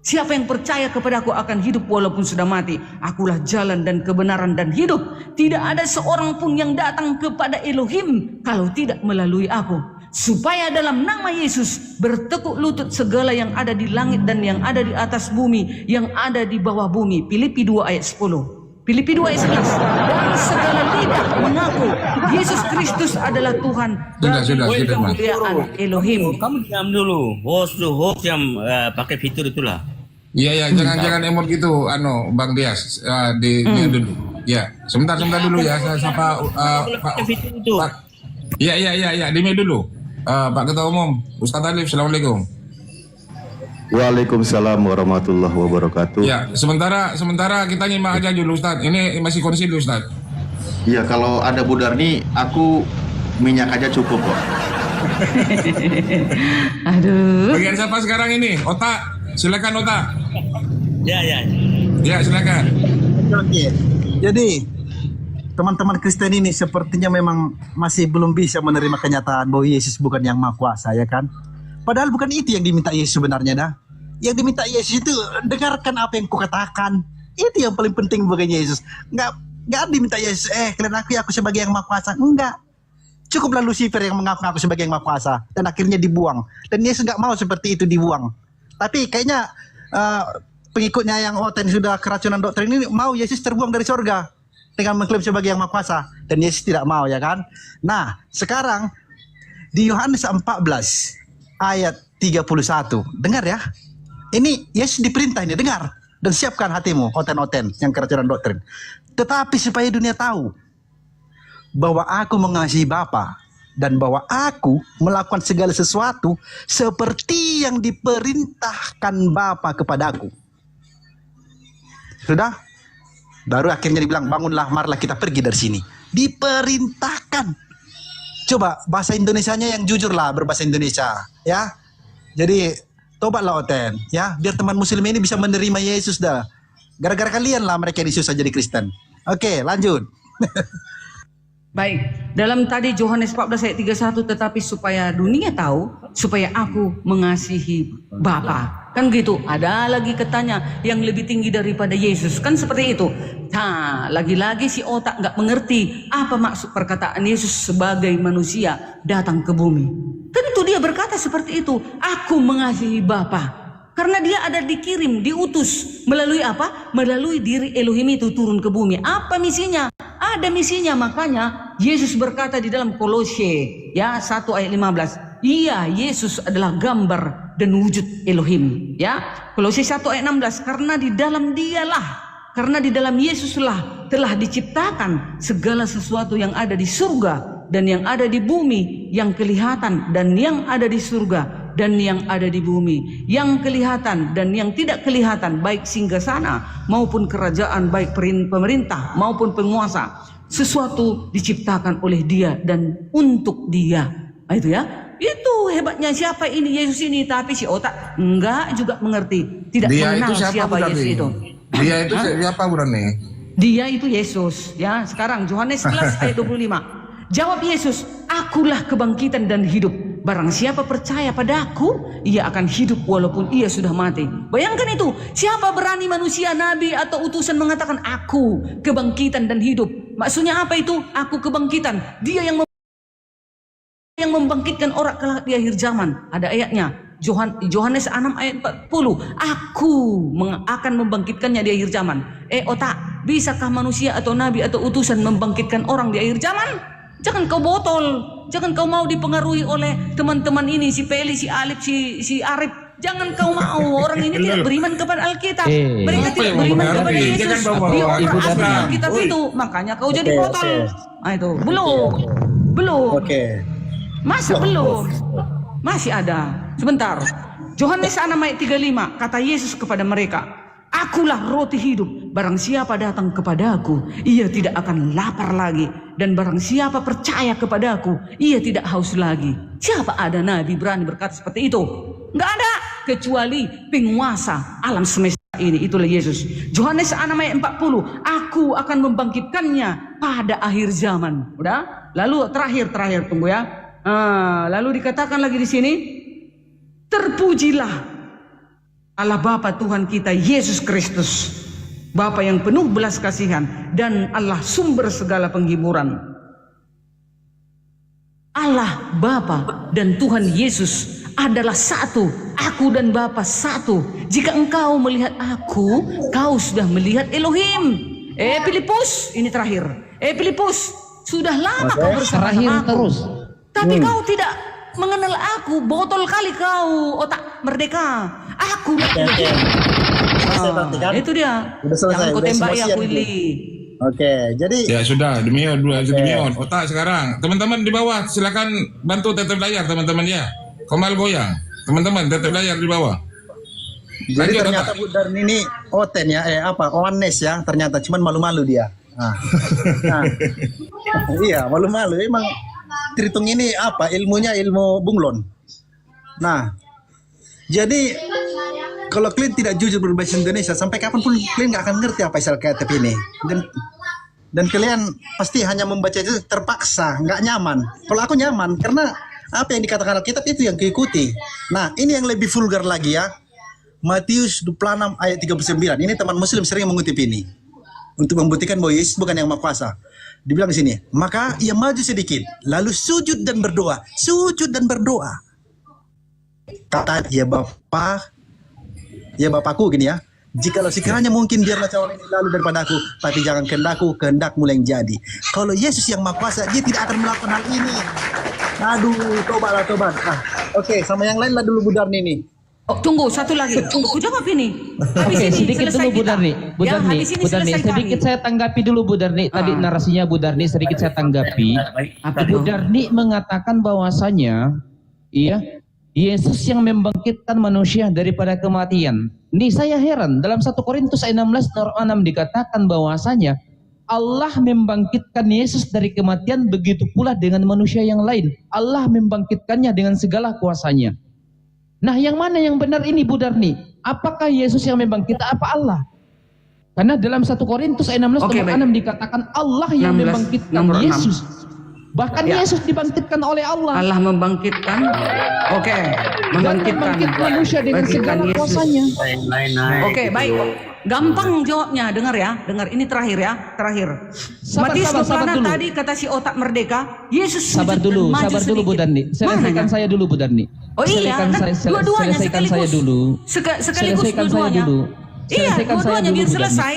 Siapa yang percaya kepadaku akan hidup walaupun sudah mati. Akulah jalan dan kebenaran dan hidup. Tidak ada seorang pun yang datang kepada Elohim kalau tidak melalui aku. Supaya dalam nama Yesus bertekuk lutut segala yang ada di langit dan yang ada di atas bumi, yang ada di bawah bumi. Filipi 2 ayat 10. Filipi 2 ayat 11. Dan segala lidah mengaku Yesus Kristus adalah Tuhan. Sudah, Mas. Kemuliaan Elohim. Kamu diam dulu, host yang pakai fitur itulah. Iya, jangan emot gitu, Bang Dias, di dulu. Ya, sebentar dulu ya, saya sapa Pak. Iya, di dulu. Pak Ketua Umum, Ustaz Alif, Assalamualaikum. Waalaikumsalam warahmatullahi wabarakatuh. Ya, sementara kita nyimak aja dulu Ustaz. Ini masih kondisi dulu Ustaz. Iya, kalau ada Bu Darni, aku minyak aja cukup kok. Aduh. Bagian siapa sekarang ini? Otak, silakan Otak. Ya, silakan. Oke. Jadi teman-teman Kristen ini sepertinya memang masih belum bisa menerima kenyataan bahwa Yesus bukan yang Maha Kuasa, ya kan? Padahal bukan itu yang diminta Yesus sebenarnya dah. Yang diminta Yesus itu dengarkan apa yang kukatakan. Itu yang paling penting bagi Yesus. Enggak diminta Yesus, kalian aku sebagai yang Maha Kuasa. Enggak. Cukuplah Lucifer yang mengaku sebagai yang Maha Kuasa dan akhirnya dibuang. Dan Yesus enggak mau seperti itu dibuang. Tapi kayaknya pengikutnya yang Oten sudah keracunan doktrin ini mau Yesus terbuang dari sorga dengan mengklaim sebagai yang Maha Kuasa, dan Yesus tidak mau, ya kan? Nah, sekarang di Yohanes 14 ayat 31, dengar ya. Ini Yesus diperintah ini, dengar dan siapkan hatimu, oten-oten yang keracunan doktrin. Tetapi supaya dunia tahu bahwa aku mengasihi Bapa dan bahwa aku melakukan segala sesuatu seperti yang diperintahkan Bapa kepadaku. Sudah? Baru akhirnya dibilang, bangunlah, marilah kita pergi dari sini. Diperintahkan. Coba bahasa Indonesianya yang jujur lah, berbahasa Indonesia, ya. Jadi tobatlah Oten, ya, biar teman Muslim ini bisa menerima Yesus dah. Gara-gara kalian lah mereka disusah jadi Kristen. Oke, lanjut. Baik, dalam tadi Yohanes 14 ayat 31, tetapi supaya dunia tahu, supaya aku mengasihi Bapa. Kan gitu, ada lagi katanya yang lebih tinggi daripada Yesus. Kan seperti itu. Nah, lagi-lagi si otak nggak mengerti apa maksud perkataan Yesus sebagai manusia datang ke bumi. Tentu dia berkata seperti itu, aku mengasihi Bapa. Karena dia ada dikirim, diutus. Melalui apa? Melalui diri Elohim itu turun ke bumi. Apa misinya? Ada misinya, makanya Yesus berkata di dalam Kolose ya 1 ayat 15. Iya, Yesus adalah gambar dan wujud Elohim. Ya, Kolose 1 ayat 16. Karena di dalam Yesuslah telah diciptakan segala sesuatu yang ada di surga dan yang ada di bumi, yang kelihatan dan yang ada di surga dan yang ada di bumi, yang kelihatan dan yang tidak kelihatan, baik singgasana maupun kerajaan, baik pemerintah maupun penguasa. Sesuatu diciptakan oleh Dia dan untuk Dia. Nah, itu ya. Itu hebatnya siapa ini Yesus ini, tapi si otak enggak juga mengerti, tidak mengenal siapa Yesus itu. Dia itu siapa Burani? Dia itu Yesus. Ya, sekarang Yohanes 11 ayat 25. Jawab Yesus, akulah kebangkitan dan hidup. Barang siapa percaya padaku, ia akan hidup walaupun ia sudah mati. Bayangkan itu, siapa berani manusia, nabi atau utusan mengatakan aku kebangkitan dan hidup? Maksudnya apa itu? Aku kebangkitan. Dia yang membangkitkan orang kelak di akhir zaman. Ada ayatnya. Yohanes 6 ayat 40. Aku akan membangkitkannya di akhir zaman. Otak, bisakah manusia atau nabi atau utusan membangkitkan orang di akhir zaman? Jangan kau botol, jangan kau mau dipengaruhi oleh teman-teman ini, si Peli, si Alif, si Arif. Jangan kau mau, orang ini tidak beriman kepada Alkitab. Mereka tidak beriman kepada Yesus. Dia orang asli Alkitab itu, makanya kau jadi botol. Nah itu, belum. Masa belum? Masih ada. Sebentar. Yohanes 6 ayat 35, kata Yesus kepada mereka, akulah roti hidup. Barang siapa datang kepadaku, ia tidak akan lapar lagi. Dan barang siapa percaya kepadaku, ia tidak haus lagi. Siapa ada nabi berani berkata seperti itu? Enggak ada, kecuali penguasa alam semesta ini. Itulah Yesus. Yohanes 6 ayat 40, aku akan membangkitkannya pada akhir zaman. Udah? Lalu terakhir tunggu ya. Lalu dikatakan lagi di sini, terpujilah Allah Bapa Tuhan kita Yesus Kristus, Bapa yang penuh belas kasihan dan Allah sumber segala penghiburan. Allah Bapa dan Tuhan Yesus adalah satu. Aku dan Bapa satu. Jika engkau melihat aku, kau sudah melihat Elohim. Filipus, ini terakhir. Filipus, sudah lama kau bersama aku. Tapi kau tidak mengenal aku, botol kali kau, otak merdeka. Aku itu dia. Jangan kau tembaki aku ini. Jadi Ya sudah, demion otak sekarang. Teman-teman di bawah silakan bantu tetap layar teman-teman ya. Komal goyang. Teman-teman tetap layar di bawah. Jadi Lanjut, ternyata Otak. Bu Darni ini Oten ya, Oanes ya, ternyata cuman malu-malu dia. Iya, malu-malu emang. Tritung ini ilmunya ilmu bunglon. Nah, jadi kalau kalian tidak jujur berbahasa Indonesia, sampai kapanpun kalian nggak akan ngerti apa istilah Alkitab ini. Dan kalian pasti hanya membaca itu terpaksa, nggak nyaman. Kalau aku nyaman, karena apa yang dikatakan Alkitab itu yang diikuti. Nah, ini yang lebih vulgar lagi ya. Matius 26 ayat 39. Ini teman muslim sering mengutip ini untuk membuktikan bahwa Yesus bukan yang Maha Kuasa. Dibilang di sini, maka ia maju sedikit, lalu sujud dan berdoa. Kata, ya Bapakku gini ya. Jikalau sekiranya mungkin biarlah cawan ini lalu daripada aku, tapi jangan kehendakmu yang jadi. Kalau Yesus yang Maha Kuasa, dia tidak akan melakukan hal ini. Aduh, tobat. Oke, sama yang lain lah dulu Bu Darni nih. Oh, tunggu, satu lagi. Tunggu, jawab ini. Oke, sedikit dulu Bu Darni. Bu Darni, sedikit saya tanggapi dulu Bu Darni. Tadi narasinya Bu Darni sedikit saya tanggapi. Bu Darni mengatakan bahwasanya Yesus yang membangkitkan manusia daripada kematian. Ini saya heran, dalam 1 Korintus ayat 16 ayat 6 dikatakan bahwasanya Allah membangkitkan Yesus dari kematian, begitu pula dengan manusia yang lain. Allah membangkitkannya dengan segala kuasanya. Nah, yang mana yang benar ini Bu Darni? Apakah Yesus yang membangkitkan apa Allah? Karena dalam 1 Korintus ayat 16 nomor 6 dikatakan Allah yang membangkitkan Yesus Bahkan Ya. Yesus dibangkitkan oleh Allah. Allah membangkitkan. Oke, Dan membangkitkan. membangkit manusia dengan Bangkitkan segala Yesus. kuasanya. Oke, baik. Gampang jawabnya, dengar ya, dengar. Ini terakhir ya, terakhir. Sabar, Matius sabar, sabar 26 dulu. tadi kata si otak merdeka, Yesus sujud Sabar dan dulu, maju sabar dulu Bu sedikit. Darni. Selesaikan Mananya? saya dulu Bu Darni. Oh iya, dua-duanya selesaikan sekaligus. saya dulu. Sekaligus Selesaikan saya dua-duanya. dulu. Iya, Selesaikan saya dua-duanya dulu, biar Bu Darni. selesai.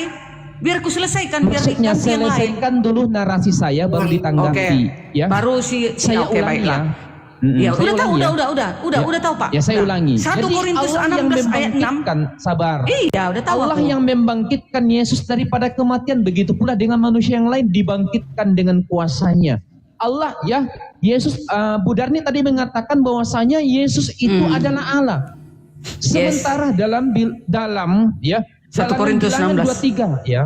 Biar ku selesaikan, biar Maksudnya diganti yang lain. selesaikan dulu narasi saya baru Oke, ditanggapi, ya. baru saya oke, ulangi baiklah. ya. Ya, Saya udah tahu, ulangi ya. udah tahu Pak. Ya saya Udah. ulangi. 1 Jadi Korintus Allah yang 16 ayat 6. membangkitkan, sabar. Iya, udah tahu Allah aku. yang membangkitkan Yesus daripada kematian, begitu pula dengan manusia yang lain dibangkitkan dengan kuasanya. Allah ya, Yesus Bu Darni tadi mengatakan bahwasanya Yesus itu adalah Allah. Sementara dalam ya 1 dalam Korintus Bilangan 16. 23 ya.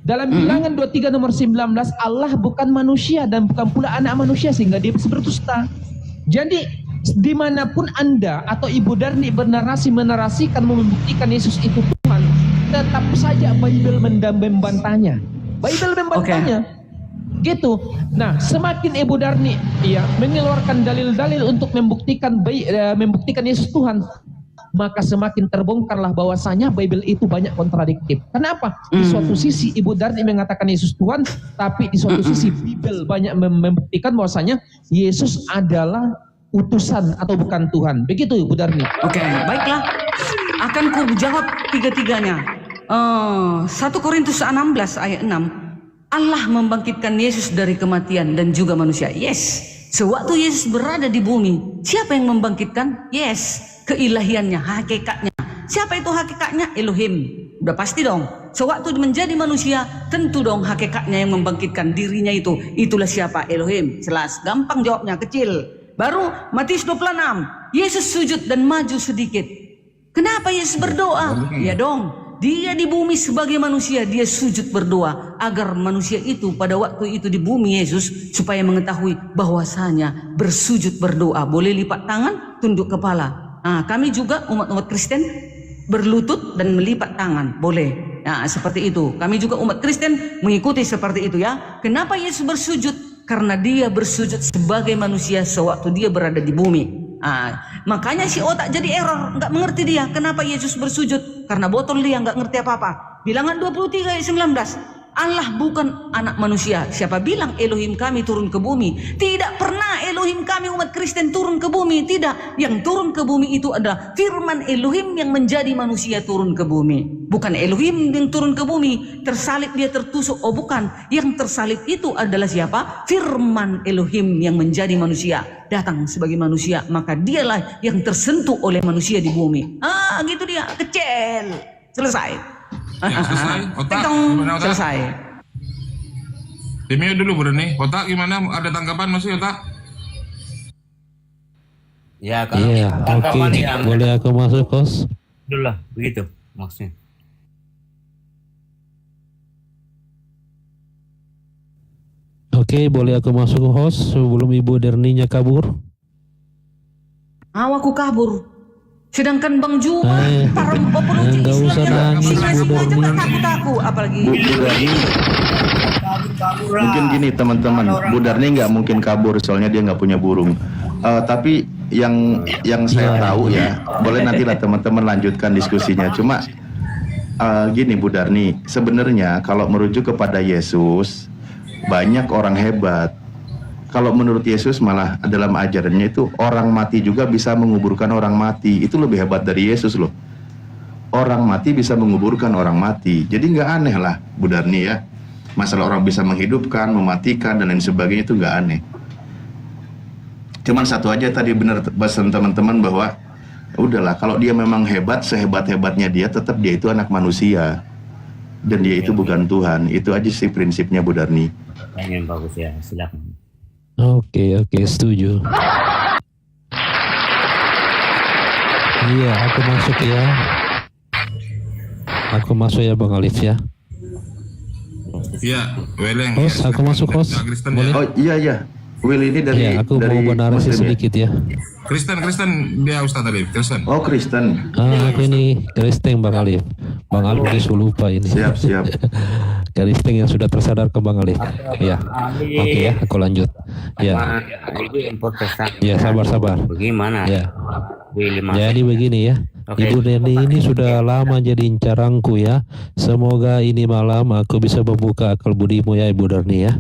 Dalam Bilangan 23 nomor 19, Allah bukan manusia dan bukan pula anak manusia sehingga dia berdusta. Jadi dimanapun Anda atau Ibu Darni menarasikan membuktikan Yesus itu Tuhan, tetap saja Bible membantahnya. Bible membantahnya. Gitu. Nah, semakin Ibu Darni ya mengeluarkan dalil-dalil untuk membuktikan Yesus Tuhan, maka semakin terbongkarlah bahwasanya Bible itu banyak kontradiktif. Kenapa? Di suatu sisi Ibu Darni mengatakan Yesus Tuhan, tapi di suatu sisi Bible banyak membuktikan bahwasanya Yesus adalah utusan atau bukan Tuhan. Begitu Ibu Darni. Oke, baiklah. Akan ku jawab tiga-tiganya. 1 Korintus 16 ayat 6. Allah membangkitkan Yesus dari kematian dan juga manusia. Yes. Sewaktu Yesus berada di bumi, siapa yang membangkitkan? Yes. Keilahiannya, hakikatnya. Siapa itu hakikatnya? Elohim. Udah pasti dong. Sewaktu menjadi manusia, tentu dong hakikatnya yang membangkitkan dirinya itu. Itulah siapa? Elohim. Jelas. Gampang jawabnya, kecil. Baru Matius 26. Yesus sujud dan maju sedikit. Kenapa Yesus berdoa? Ya dong. Dia di bumi sebagai manusia, dia sujud berdoa agar manusia itu pada waktu itu di bumi Yesus supaya mengetahui bahwasanya bersujud berdoa boleh lipat tangan, tunduk kepala. Nah, kami juga umat-umat Kristen berlutut dan melipat tangan, boleh. Nah, seperti itu. Kami juga umat Kristen mengikuti seperti itu ya. Kenapa Yesus bersujud? Karena dia bersujud sebagai manusia sewaktu dia berada di bumi. Makanya si otak jadi error, nggak mengerti dia kenapa Yesus bersujud, karena botol dia nggak ngerti apa-apa. Bilangan 23 ayat 19. Allah bukan anak manusia. Siapa bilang Elohim kami turun ke bumi? Tidak pernah Elohim kami umat Kristen turun ke bumi. Tidak. Yang turun ke bumi itu adalah firman Elohim yang menjadi manusia turun ke bumi. Bukan Elohim yang turun ke bumi tersalib dia tertusuk. Oh bukan. Yang tersalib itu adalah siapa? Firman Elohim yang menjadi manusia datang sebagai manusia. Maka dialah yang tersentuh oleh manusia di bumi. Gitu dia. Kecil. Selesai. Ya, selesai. Otak, Tekong, gimana otak? selesai. Demio dulu Bu Darni. Otak gimana? Ada tanggapan masih otak? Ya, kalau Iya, tanggapan oke. yang Boleh aku masuk, Kos? dulu lah, begitu maksudnya. Oke, boleh aku masuk host sebelum Ibu Darninya kabur? Aku kabur. Sedangkan Bang Juma, para penulis nggak Islam usah yang nangis, semua Bu itu Darni. takut-takut, apalagi. Bu Darni, mungkin gini teman-teman, Bu Darni nggak mungkin kabur soalnya dia nggak punya burung. Tapi yang saya tahu ya, boleh nantilah teman-teman lanjutkan diskusinya. Cuma gini Bu Darni, sebenarnya kalau merujuk kepada Yesus, banyak orang hebat. Kalau menurut Yesus malah dalam ajarannya itu orang mati juga bisa menguburkan orang mati. Itu lebih hebat dari Yesus loh. Orang mati bisa menguburkan orang mati. Jadi nggak aneh lah Bu Darni ya. Masalah orang bisa menghidupkan, mematikan dan lain sebagainya itu nggak aneh. Cuman satu aja tadi benar pesan teman-teman bahwa udahlah kalau dia memang hebat, sehebat-hebatnya dia tetap dia itu anak manusia. Dan dia itu bukan Tuhan. Itu aja sih prinsipnya Bu Darni. Yang bagus ya, silakan. Oke, setuju. Iya, aku masuk ya. Aku masuk ya Bang Alif ya. Iya, Weleng. Host, aku masuk host. Ya, Kristen Boleh? ya. Oh iya. Will ini dari Iya, aku dari mau bernarasi Muslim ya? sedikit ya. Kristen dia Ustaz Alif, Kristen. Oh Kristen. Aku ini Kristen Bang Alif. Bang Alif disuruh lupa ini. Siap. Kristen yang sudah tersadar ke Bang Alif. Ya. Oke ya, aku lanjut. Ya. Ibu yang protestan. Ya, sabar. Bagaimana? Ya. Willy Mas. Jadi begini ya, Oke. Ibu Neni ini sudah lama jadi incaranku ya. Semoga ini malam aku bisa membuka akal budimu ya Ibu Darni ya.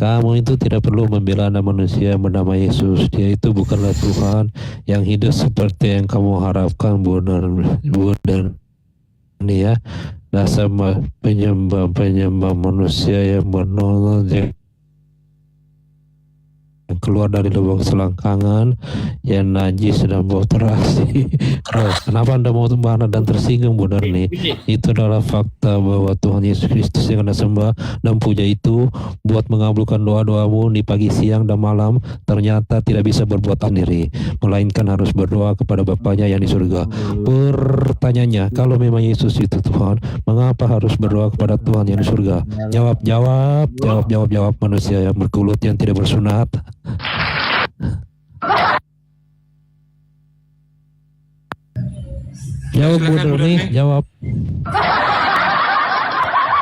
Kamu itu tidak perlu membela anak manusia yang bernama Yesus. Dia itu bukanlah Tuhan yang hidup seperti yang kamu harapkan Bu Darni ya. Dasar penyembah manusia yang menolong yang keluar dari lubang selangkangan yang najis dan bau terasi. Kenapa Anda mau marah dan tersinggung Bu Darni? Itu adalah fakta bahwa Tuhan Yesus Kristus yang Anda sembah dan puja itu buat mengabulkan doa-doamu di pagi, siang, dan malam ternyata tidak bisa berbuat sendiri, melainkan harus berdoa kepada Bapaknya yang di surga. Pertanyaannya, kalau memang Yesus itu Tuhan, mengapa harus berdoa kepada Tuhan yang di surga? Jawab manusia yang berkulut yang tidak bersunat. Jawab Bu Darni, jawab.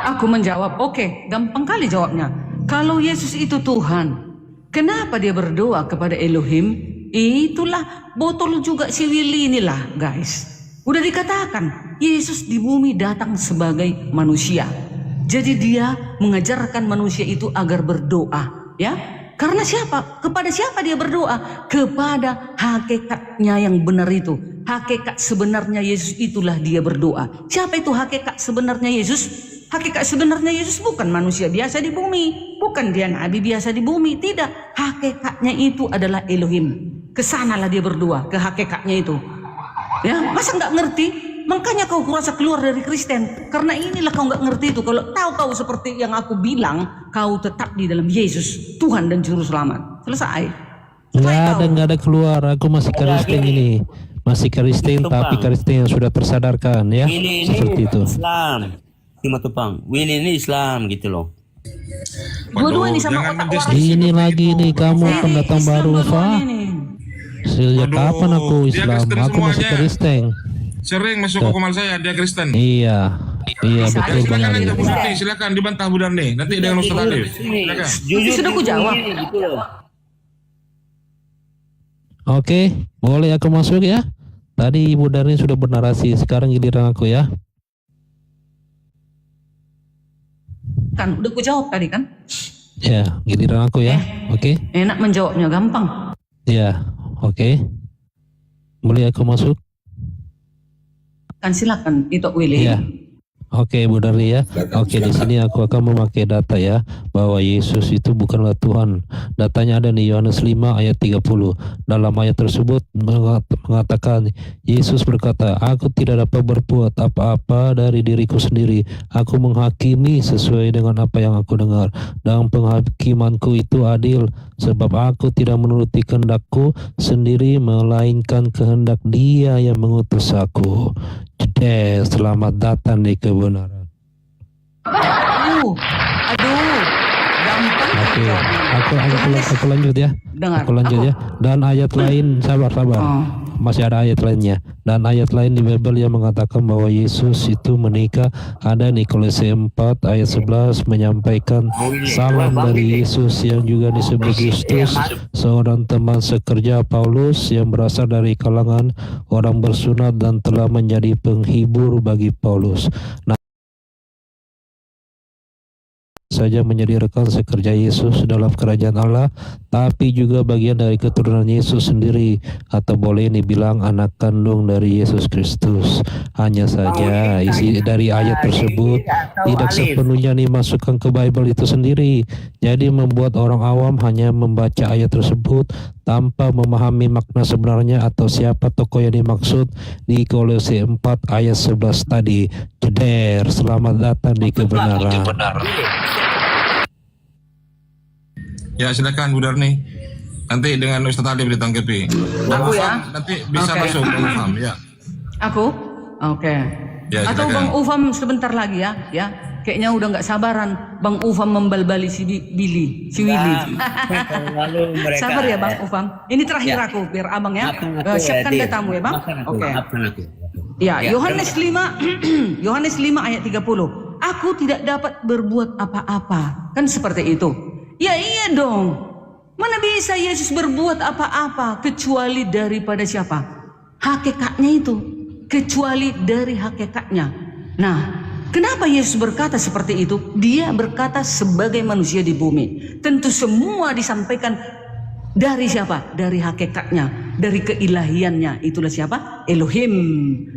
Aku menjawab, oke, gampang kali jawabnya. Kalau Yesus itu Tuhan, kenapa dia berdoa kepada Elohim? Itulah botol juga si Willy inilah guys. Udah dikatakan, Yesus di bumi datang sebagai manusia. Jadi dia mengajarkan manusia itu agar berdoa, ya. Karena siapa? Kepada siapa dia berdoa? Kepada hakikatnya yang benar itu. Hakikat sebenarnya Yesus itulah dia berdoa. Siapa itu hakikat sebenarnya Yesus? Hakikat sebenarnya Yesus bukan manusia biasa di bumi. Bukan dia nabi biasa di bumi. Tidak. Hakikatnya itu adalah Elohim. Kesanalah dia berdoa. Ke hakikatnya itu. Ya, masa nggak ngerti? Makanya kau kurasa keluar dari Kristen. Karena inilah kau nggak ngerti itu. Kalau tahu kau seperti yang aku bilang, kau tetap di dalam Yesus, Tuhan dan Juru Selamat. Selesai. Nggak ada keluar. Aku masih Kristen ini. Masih Kristen, tapi Kristen yang sudah tersadarkan ya. Willy Seperti ini itu. Islam. Cuma Tupang. Willy ini Islam gitu loh. Dua-dua ini sama jangan otak mendesak. waras. Ini lagi nih kamu pendatang Islam baru, dua-duanya Pak. ini. Sejak Waduh, kapan aku dia Islam? Kristen Aku masih semuanya. Kristen. Sering masuk ke komal saya, dia Kristen. Iya, Bisa betul aja. Bang Silakan Ali. aja Bu Darni, silakan dibantah Bu Darni. Nanti dengan Ustaz Alif. Silakan. Jujur Sudah aku jawab. gitu loh. Oke, boleh aku masuk ya? Tadi Ibu Darni sudah bernarasi, sekarang giliran aku ya. Kan udah aku jawab tadi kan. Ya, giliran aku ya. Oke. Enak menjawabnya, gampang. Ya, oke. Boleh aku masuk? Kan silakan itu Willy. Ya. Oke, Bu Darni ya. Oke, di sini aku akan memakai data ya, bahwa Yesus itu bukanlah Tuhan. Datanya ada di Yohanes 5 ayat 30. Dalam ayat tersebut mengatakan, Yesus berkata, aku tidak dapat berbuat apa-apa dari diriku sendiri. Aku menghakimi sesuai dengan apa yang aku dengar. Dan penghakimanku itu adil, sebab aku tidak menuruti kehendakku sendiri, melainkan kehendak Dia yang mengutus aku. Selamat datang di kebenaran. Aduh, gampang. Oke, jawabnya. aku lanjut ya. Dengar, Aku lanjut ya. Dan ayat lain, sabar. Oh. Masih ada ayat lainnya. Dan ayat lain di Bible yang mengatakan bahwa Yesus itu menikah. Ada di Kolose 4 ayat 11 menyampaikan salam dari Yesus yang juga disebut Justus, seorang teman sekerja Paulus yang berasal dari kalangan orang bersunat dan telah menjadi penghibur bagi Paulus. Saja menjadi rekan sekerja Yesus dalam kerajaan Allah, tapi juga bagian dari keturunan Yesus sendiri, atau boleh dibilang anak kandung dari Yesus Kristus. Hanya saja isi dari ayat tersebut tidak sepenuhnya dimasukkan ke Bible itu sendiri. Jadi membuat orang awam hanya membaca ayat tersebut tanpa memahami makna sebenarnya atau siapa tokoh yang dimaksud di Kolose 4 ayat 11 tadi. Jeder, selamat datang di kebenaran. Ya silakan Bu Darni. Nanti dengan Ustaz Alif ditanggapi. Aku ya? Nanti bisa Oke. masuk Bang Ufam ya. Aku? Oke. Ya, Atau silakan. Bang Ufam sebentar lagi ya. Kayaknya udah nggak sabaran Bang Ufam membalbali si Willy. Lalu mereka Sabar ya Bang Ufam. Ini terakhir aku biar Abang ya. Siapkan datamu ya Bang. Oke. Ya, Yohanes 5 Yohanes 5 ayat 30. Aku tidak dapat berbuat apa-apa. Kan seperti itu. Ya iya dong. Mana bisa Yesus berbuat apa-apa kecuali daripada siapa? Hakikatnya itu. Kecuali dari hakikatnya. Nah, kenapa Yesus berkata seperti itu? Dia berkata sebagai manusia di bumi. Tentu semua disampaikan dari siapa? Dari hakikatnya, dari keilahiannya. Itulah siapa? Elohim.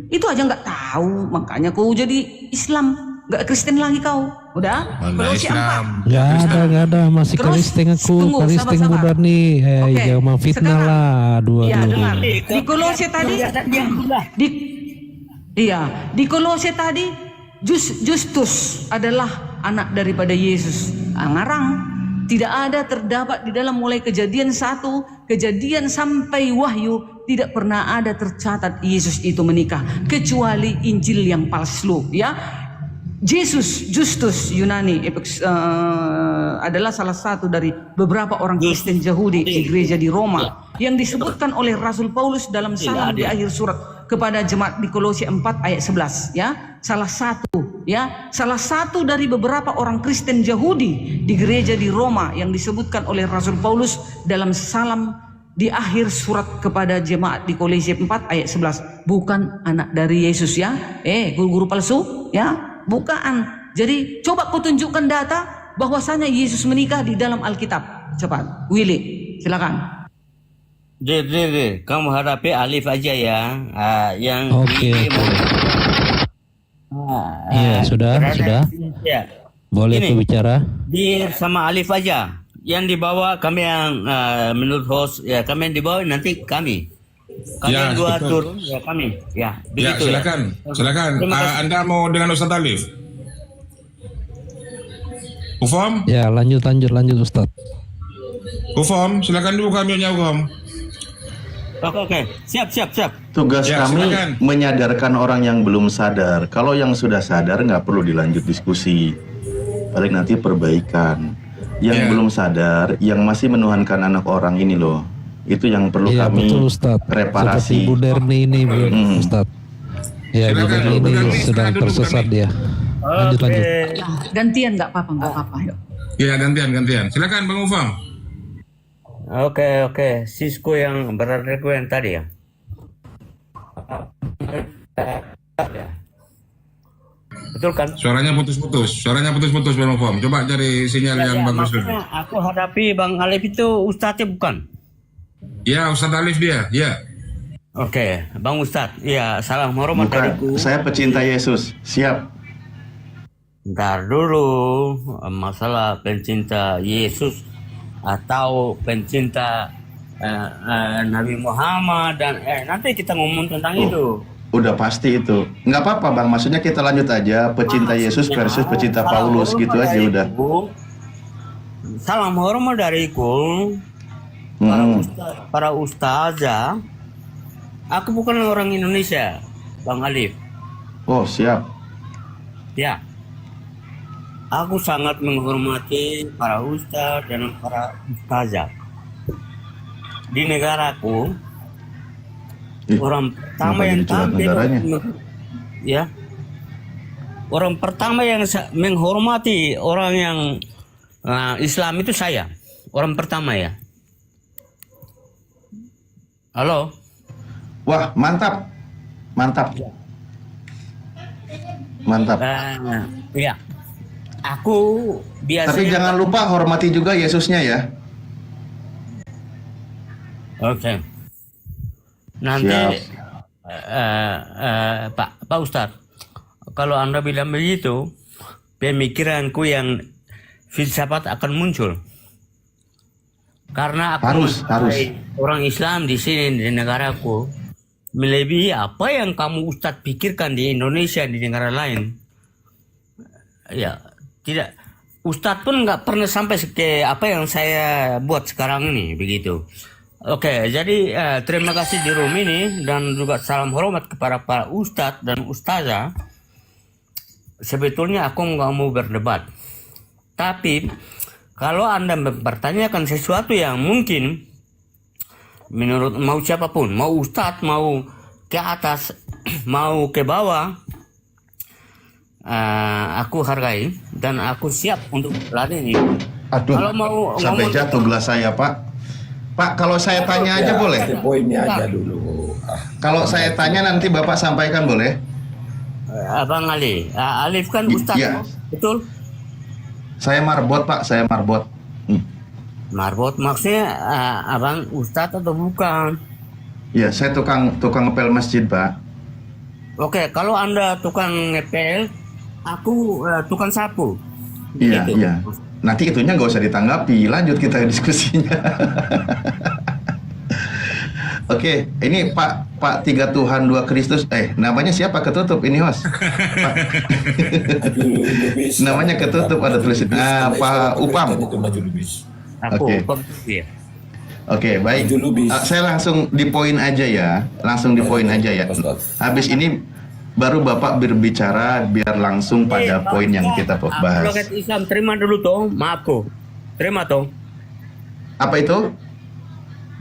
Itu aja nggak tahu, makanya kau jadi Islam, nggak Kristen lagi kau. Udah? Kolose 4. Nggak ada, masih Terus, Kristen aku, tunggu, Kristen sabar-sabar. Buddha nih. Oke, Jangan fitnah sekarang. lah, dua. Ya, dengar. Di Kolose tadi, di Kolose tadi, Justus adalah anak daripada Yesus. Ngarang. Tidak ada terdapat di dalam mulai kejadian 1, kejadian sampai Wahyu, tidak pernah ada tercatat Yesus itu menikah kecuali Injil yang palsu, ya. Justus Yunani adalah salah satu dari beberapa orang Kristen Yahudi di gereja di Roma yang disebutkan oleh Rasul Paulus dalam salam di akhir surat kepada jemaat di Kolose 4 ayat 11, ya. Salah satu dari beberapa orang Kristen Yahudi di gereja di Roma yang disebutkan oleh Rasul Paulus dalam salam di akhir surat kepada jemaat di Kolose 4 ayat 11. Bukan anak dari Yesus, ya. Guru-guru palsu, ya. Bukan. Jadi coba kau tunjukkan data bahwasanya Yesus menikah di dalam Alkitab. Cepat, Willy, silakan. Jadi, kamu hadapi Alif aja ya. Yang Oke. Iya, sudah. Ya. Boleh Ini. aku bicara? Dir sama Alif aja. Yang dibawa kami yang menurut host ya, kami yang dibawa nanti kami. Kalian Ya, dua betul. turun ya kami. Ya, Ya, begitu silakan. Silakan. Terima kasih. Anda mau dengan Ustaz Alif? Ufom? Ya, lanjut Ustaz. Ufom, silakan dulu kami Ufom. Oke. Siap. Tugas Ya, kami silakan. menyadarkan orang yang belum sadar. Kalau yang sudah sadar nggak perlu dilanjut diskusi. Paling nanti perbaikan. Yang Ya. belum sadar, yang masih menuhankan anak orang ini loh. Itu yang perlu Iya, kami betul Ustaz. Seperti reparasi. Bu Derni ini, Ustaz. Ya, Bu Silakan, Derni Bu ini Derni, sedang silakan dulu, tersesat Bu dia. Lanjut. Ya, gantian nggak apa-apa, yuk. Ya, gantian. Silakan Bang Ufom. Oke. Sisko yang berada yang tadi ya. Betul kan? Suaranya putus-putus Bang Ufom. Coba cari sinyal yang bagus dulu. Maksudnya aku hadapi Bang Alif itu Ustadznya bukan? Ya, Ustaz Alif dia. Ya. Oke, Bang Ustadz. Ya, salam hormat dariku. Bukan, saya pecinta Yesus. Siap. Ntar dulu, masalah pencinta Yesus atau pencinta Nabi Muhammad dan nanti kita ngomong tentang itu. Udah pasti itu. Nggak apa-apa Bang, maksudnya kita lanjut aja. Pecinta Yesus versus pecinta Paulus gitu aja udah. Salam hormat dariku. Para ustazah. Aku bukan orang Indonesia, Bang Alif. Oh siap. Ya. Aku sangat menghormati para ustaz dan para ustazah. Di negaraku, orang pertama kenapa yang jadi curhat tampil, negaranya? ya, orang pertama yang menghormati orang yang Islam itu saya, orang pertama ya. Halo. Wah mantap. Ya. Aku biasanya. Tapi jangan lupa hormati juga Yesusnya ya. Oke. Nanti Siap. Pak Ustadz, kalau Anda bilang begitu, pemikiranku yang filsafat akan muncul. Karena aku Harus. orang Islam di sini di negaraku melebihi apa yang kamu Ustadz pikirkan di Indonesia di negara lain. Ya, tidak. Ustadz pun nggak pernah sampai ke apa yang saya buat sekarang ini begitu. Oke, jadi terima kasih di room ini dan juga salam hormat kepada para ustadz dan ustazah. Sebetulnya aku nggak mau berdebat, tapi kalau Anda mempertanyakan sesuatu yang mungkin menurut mau siapapun, mau ustadz, mau ke atas, mau ke bawah, aku hargai dan aku siap untuk ladeni. Aduh, Kalau mau sampai ngomong- jatuh gelas saya Pak. Pak, kalau saya tanya aja boleh? Poinnya aja dulu. Kalau saya tanya nanti Bapak sampaikan boleh? Abang Ali, Alif kan Ustaz, Iya. betul? Saya marbot Pak, saya marbot. Marbot maksudnya abang Ustaz atau bukan? Ya, saya tukang ngepel masjid Pak. Oke, kalau Anda tukang ngepel, aku tukang sapu. Iya, Gitu. iya. Nanti itunya nggak usah ditanggapi, lanjut kita diskusinya. Oke, ini Pak Tiga Tuhan Dua Kristus. Namanya siapa ketutup ini host? Namanya ketutup ada tulisan. Pak Upam. Aku Oke. iya. Oke, baik. Saya langsung di poin aja ya. Habis ini baru Bapak berbicara biar langsung pada poin yang kita bahas. Loket Islam terima dulu toh, maafku. Terima toh. Apa itu?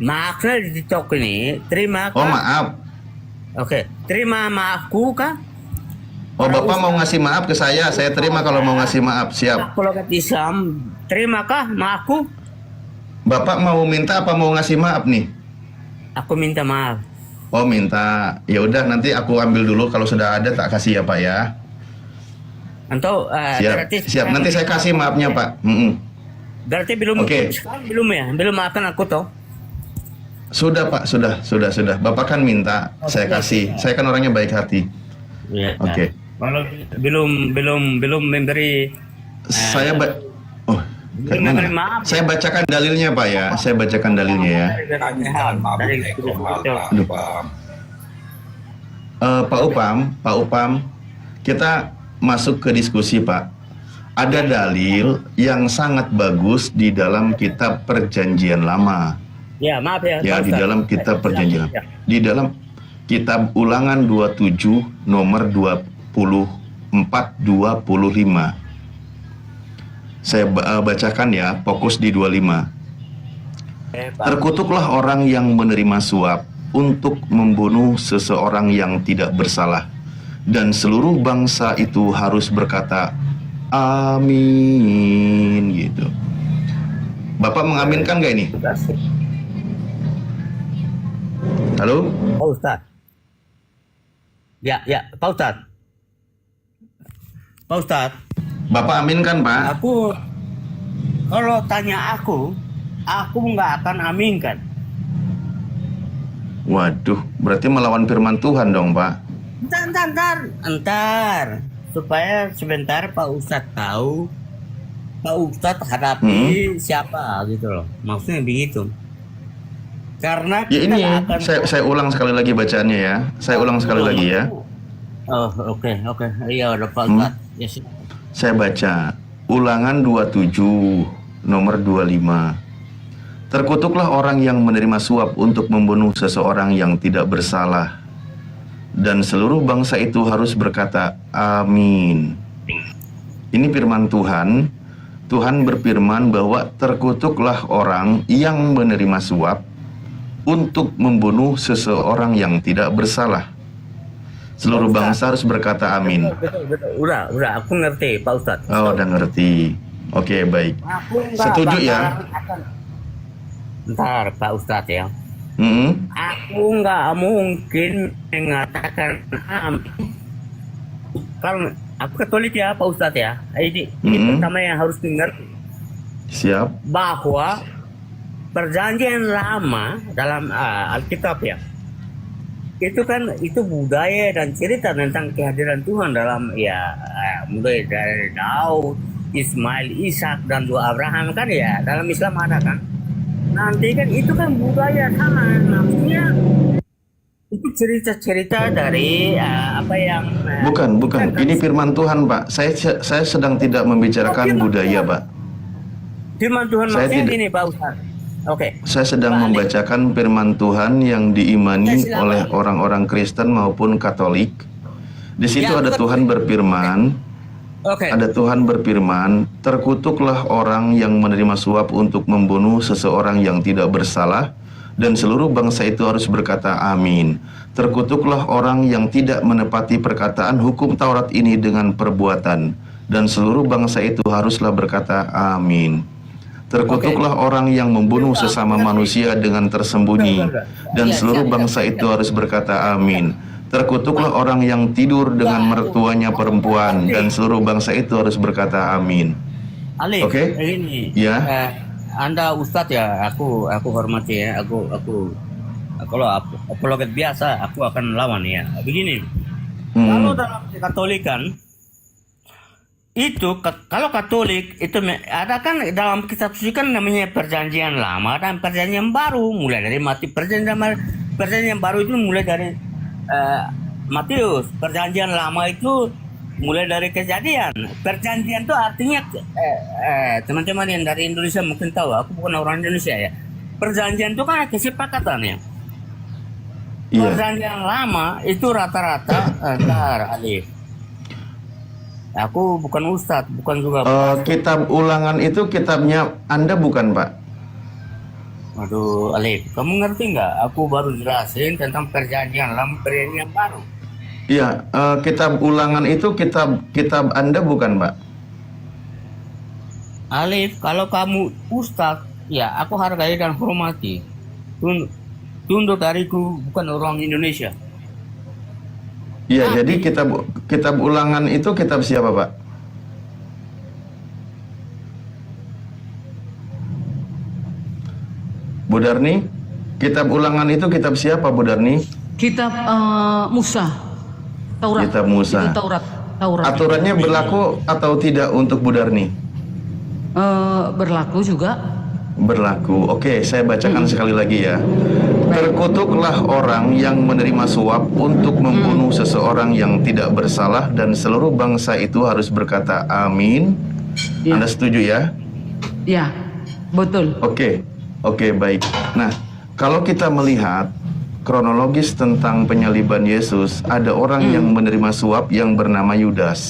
Maafnya di TikTok ini, terima kah? Oh, maaf. Oke, terima maafku kah? Oh, Bapak mau ngasih maaf ke saya terima kalau mau ngasih maaf, siap. Aku loket Islam, terima kah maafku? Bapak mau minta apa mau ngasih maaf nih? Aku minta maaf. Oh, minta. Ya udah nanti aku ambil dulu kalau sudah ada tak kasih ya, Pak ya. Atau Siap. Nanti saya kasih maafnya, Pak. Berarti belum Oke. sekarang belum ya? Belum maafkan aku toh? Sudah, Pak, sudah. Bapak kan minta, saya kasih. Saya kan orangnya baik hati. Iya. Oke. Kalau belum memberi Saya belum memberi maaf. Saya bacakan dalilnya, Pak ya. Saya bacakan dalilnya ya. Aduh. Pak Upam, kita masuk ke diskusi, Pak. Ada dalil yang sangat bagus di dalam kitab Perjanjian Lama. Ya, maaf ya. Ya, Pak di Ustaz. dalam kitab Perjanjian. Ya. Di dalam kitab Ulangan 27 nomor 24-25. Saya bacakan ya, fokus di 25. Pak. Terkutuklah orang yang menerima suap untuk membunuh seseorang yang tidak bersalah, dan seluruh bangsa itu harus berkata amin gitu. Bapak mengaminkan gak ini? Halo? Pak Ustaz. Ya, Pak Ustaz. Pak Ustaz. Bapak aminkan, Pak? Aku kalau tanya aku nggak akan aminkan. Waduh, berarti melawan firman Tuhan dong, Pak. Entar. Supaya sebentar Pak Ustadz tahu, Pak Ustadz hadapi siapa gitu loh. Maksudnya begitu. Karena Ya kita ini, nggak akan. saya ulang sekali lagi bacaannya ya. Saya ulang sekali lagi ya. Oh, oke. Iya, udah Pak Ustadz. Ya, Saya baca Ulangan 27 nomor 25. Terkutuklah orang yang menerima suap untuk membunuh seseorang yang tidak bersalah, dan seluruh bangsa itu harus berkata amin. Ini firman Tuhan. Tuhan berfirman bahwa terkutuklah orang yang menerima suap untuk membunuh seseorang yang tidak bersalah. Seluruh bangsa harus berkata amin. betul. Udah, aku ngerti Pak Ustadz. Oh, udah ngerti. Oke, baik. Aku nggak Setuju ya? Ntar Pak Ustadz ya. Aku nggak mungkin mengatakan kalau aku Katolik ya Pak Ustadz ya. Ini pertama yang harus mengerti. Siap. Bahwa Perjanjian Lama dalam Alkitab ya, itu budaya dan cerita tentang kehadiran Tuhan dalam mulai dari Daud, Ismail, Ishak dan juga Abraham kan ya, dalam Islam ada kan. Nanti kan itu kan budaya sama, maksudnya itu cerita-cerita dari apa yang Bukan. Ini firman Tuhan, Pak. Saya sedang tidak membicarakan budaya, Pak. Firman Tuhan Saya maksudnya tidak- gini Pak Ustaz. Oke. Saya sedang membacakan firman Tuhan yang diimani oleh orang-orang Kristen maupun Katolik. Di situ Ya, ada betul. Tuhan berfirman, Oke. terkutuklah orang yang menerima suap untuk membunuh seseorang yang tidak bersalah, dan seluruh bangsa itu harus berkata amin. Terkutuklah orang yang tidak menepati perkataan hukum Taurat ini dengan perbuatan, dan seluruh bangsa itu haruslah berkata amin. Terkutuklah orang yang membunuh sesama manusia dengan tersembunyi, dan seluruh bangsa itu harus berkata amin. Terkutuklah orang yang tidur dengan mertuanya perempuan, dan seluruh bangsa itu harus berkata amin. Alif, Oke. ini Ya. Anda Ustadz ya, aku hormati ya, kalau apologet biasa aku akan lawan ya. Begini, kalau dalam Katolikan itu kalau Katolik itu ada kan dalam kitab suci kan namanya Perjanjian Lama dan Perjanjian Baru. Mulai dari Perjanjian Baru itu mulai dari Matius. Perjanjian Lama itu mulai dari Kejadian. Perjanjian itu artinya teman-teman yang dari Indonesia mungkin tahu, aku bukan orang Indonesia ya. Perjanjian itu kan kesepakatan ya. Iya. Perjanjian Lama itu rata-rata Alif. Aku bukan ustadz, bukan juga. Kitab Ulangan itu kitabnya Anda bukan, Pak? Aduh, Alif, kamu ngerti nggak? Aku baru jelasin tentang Perjanjian Lama, Perjanjian Baru. Iya, kitab Ulangan itu kitab Anda bukan, Pak? Alif, kalau kamu ustadz, ya aku hargai dan hormati. Tunduk dariku, bukan orang Indonesia. Iya, jadi kitab Ulangan itu kitab siapa, Pak? Bu Darni, kitab Ulangan itu kitab siapa, Bu Darni? Kitab Musa, Taurat. Kitab Musa. Itu Taurat. Aturannya berlaku atau tidak untuk Bu Darni? Berlaku juga. Berlaku. Oke, saya bacakan sekali lagi ya. Terkutuklah orang yang menerima suap untuk membunuh seseorang yang tidak bersalah, dan seluruh bangsa itu harus berkata amin. Ya. Anda setuju ya? Ya, betul. Oke, baik. Nah, kalau kita melihat kronologis tentang penyaliban Yesus, ada orang yang menerima suap yang bernama Yudas.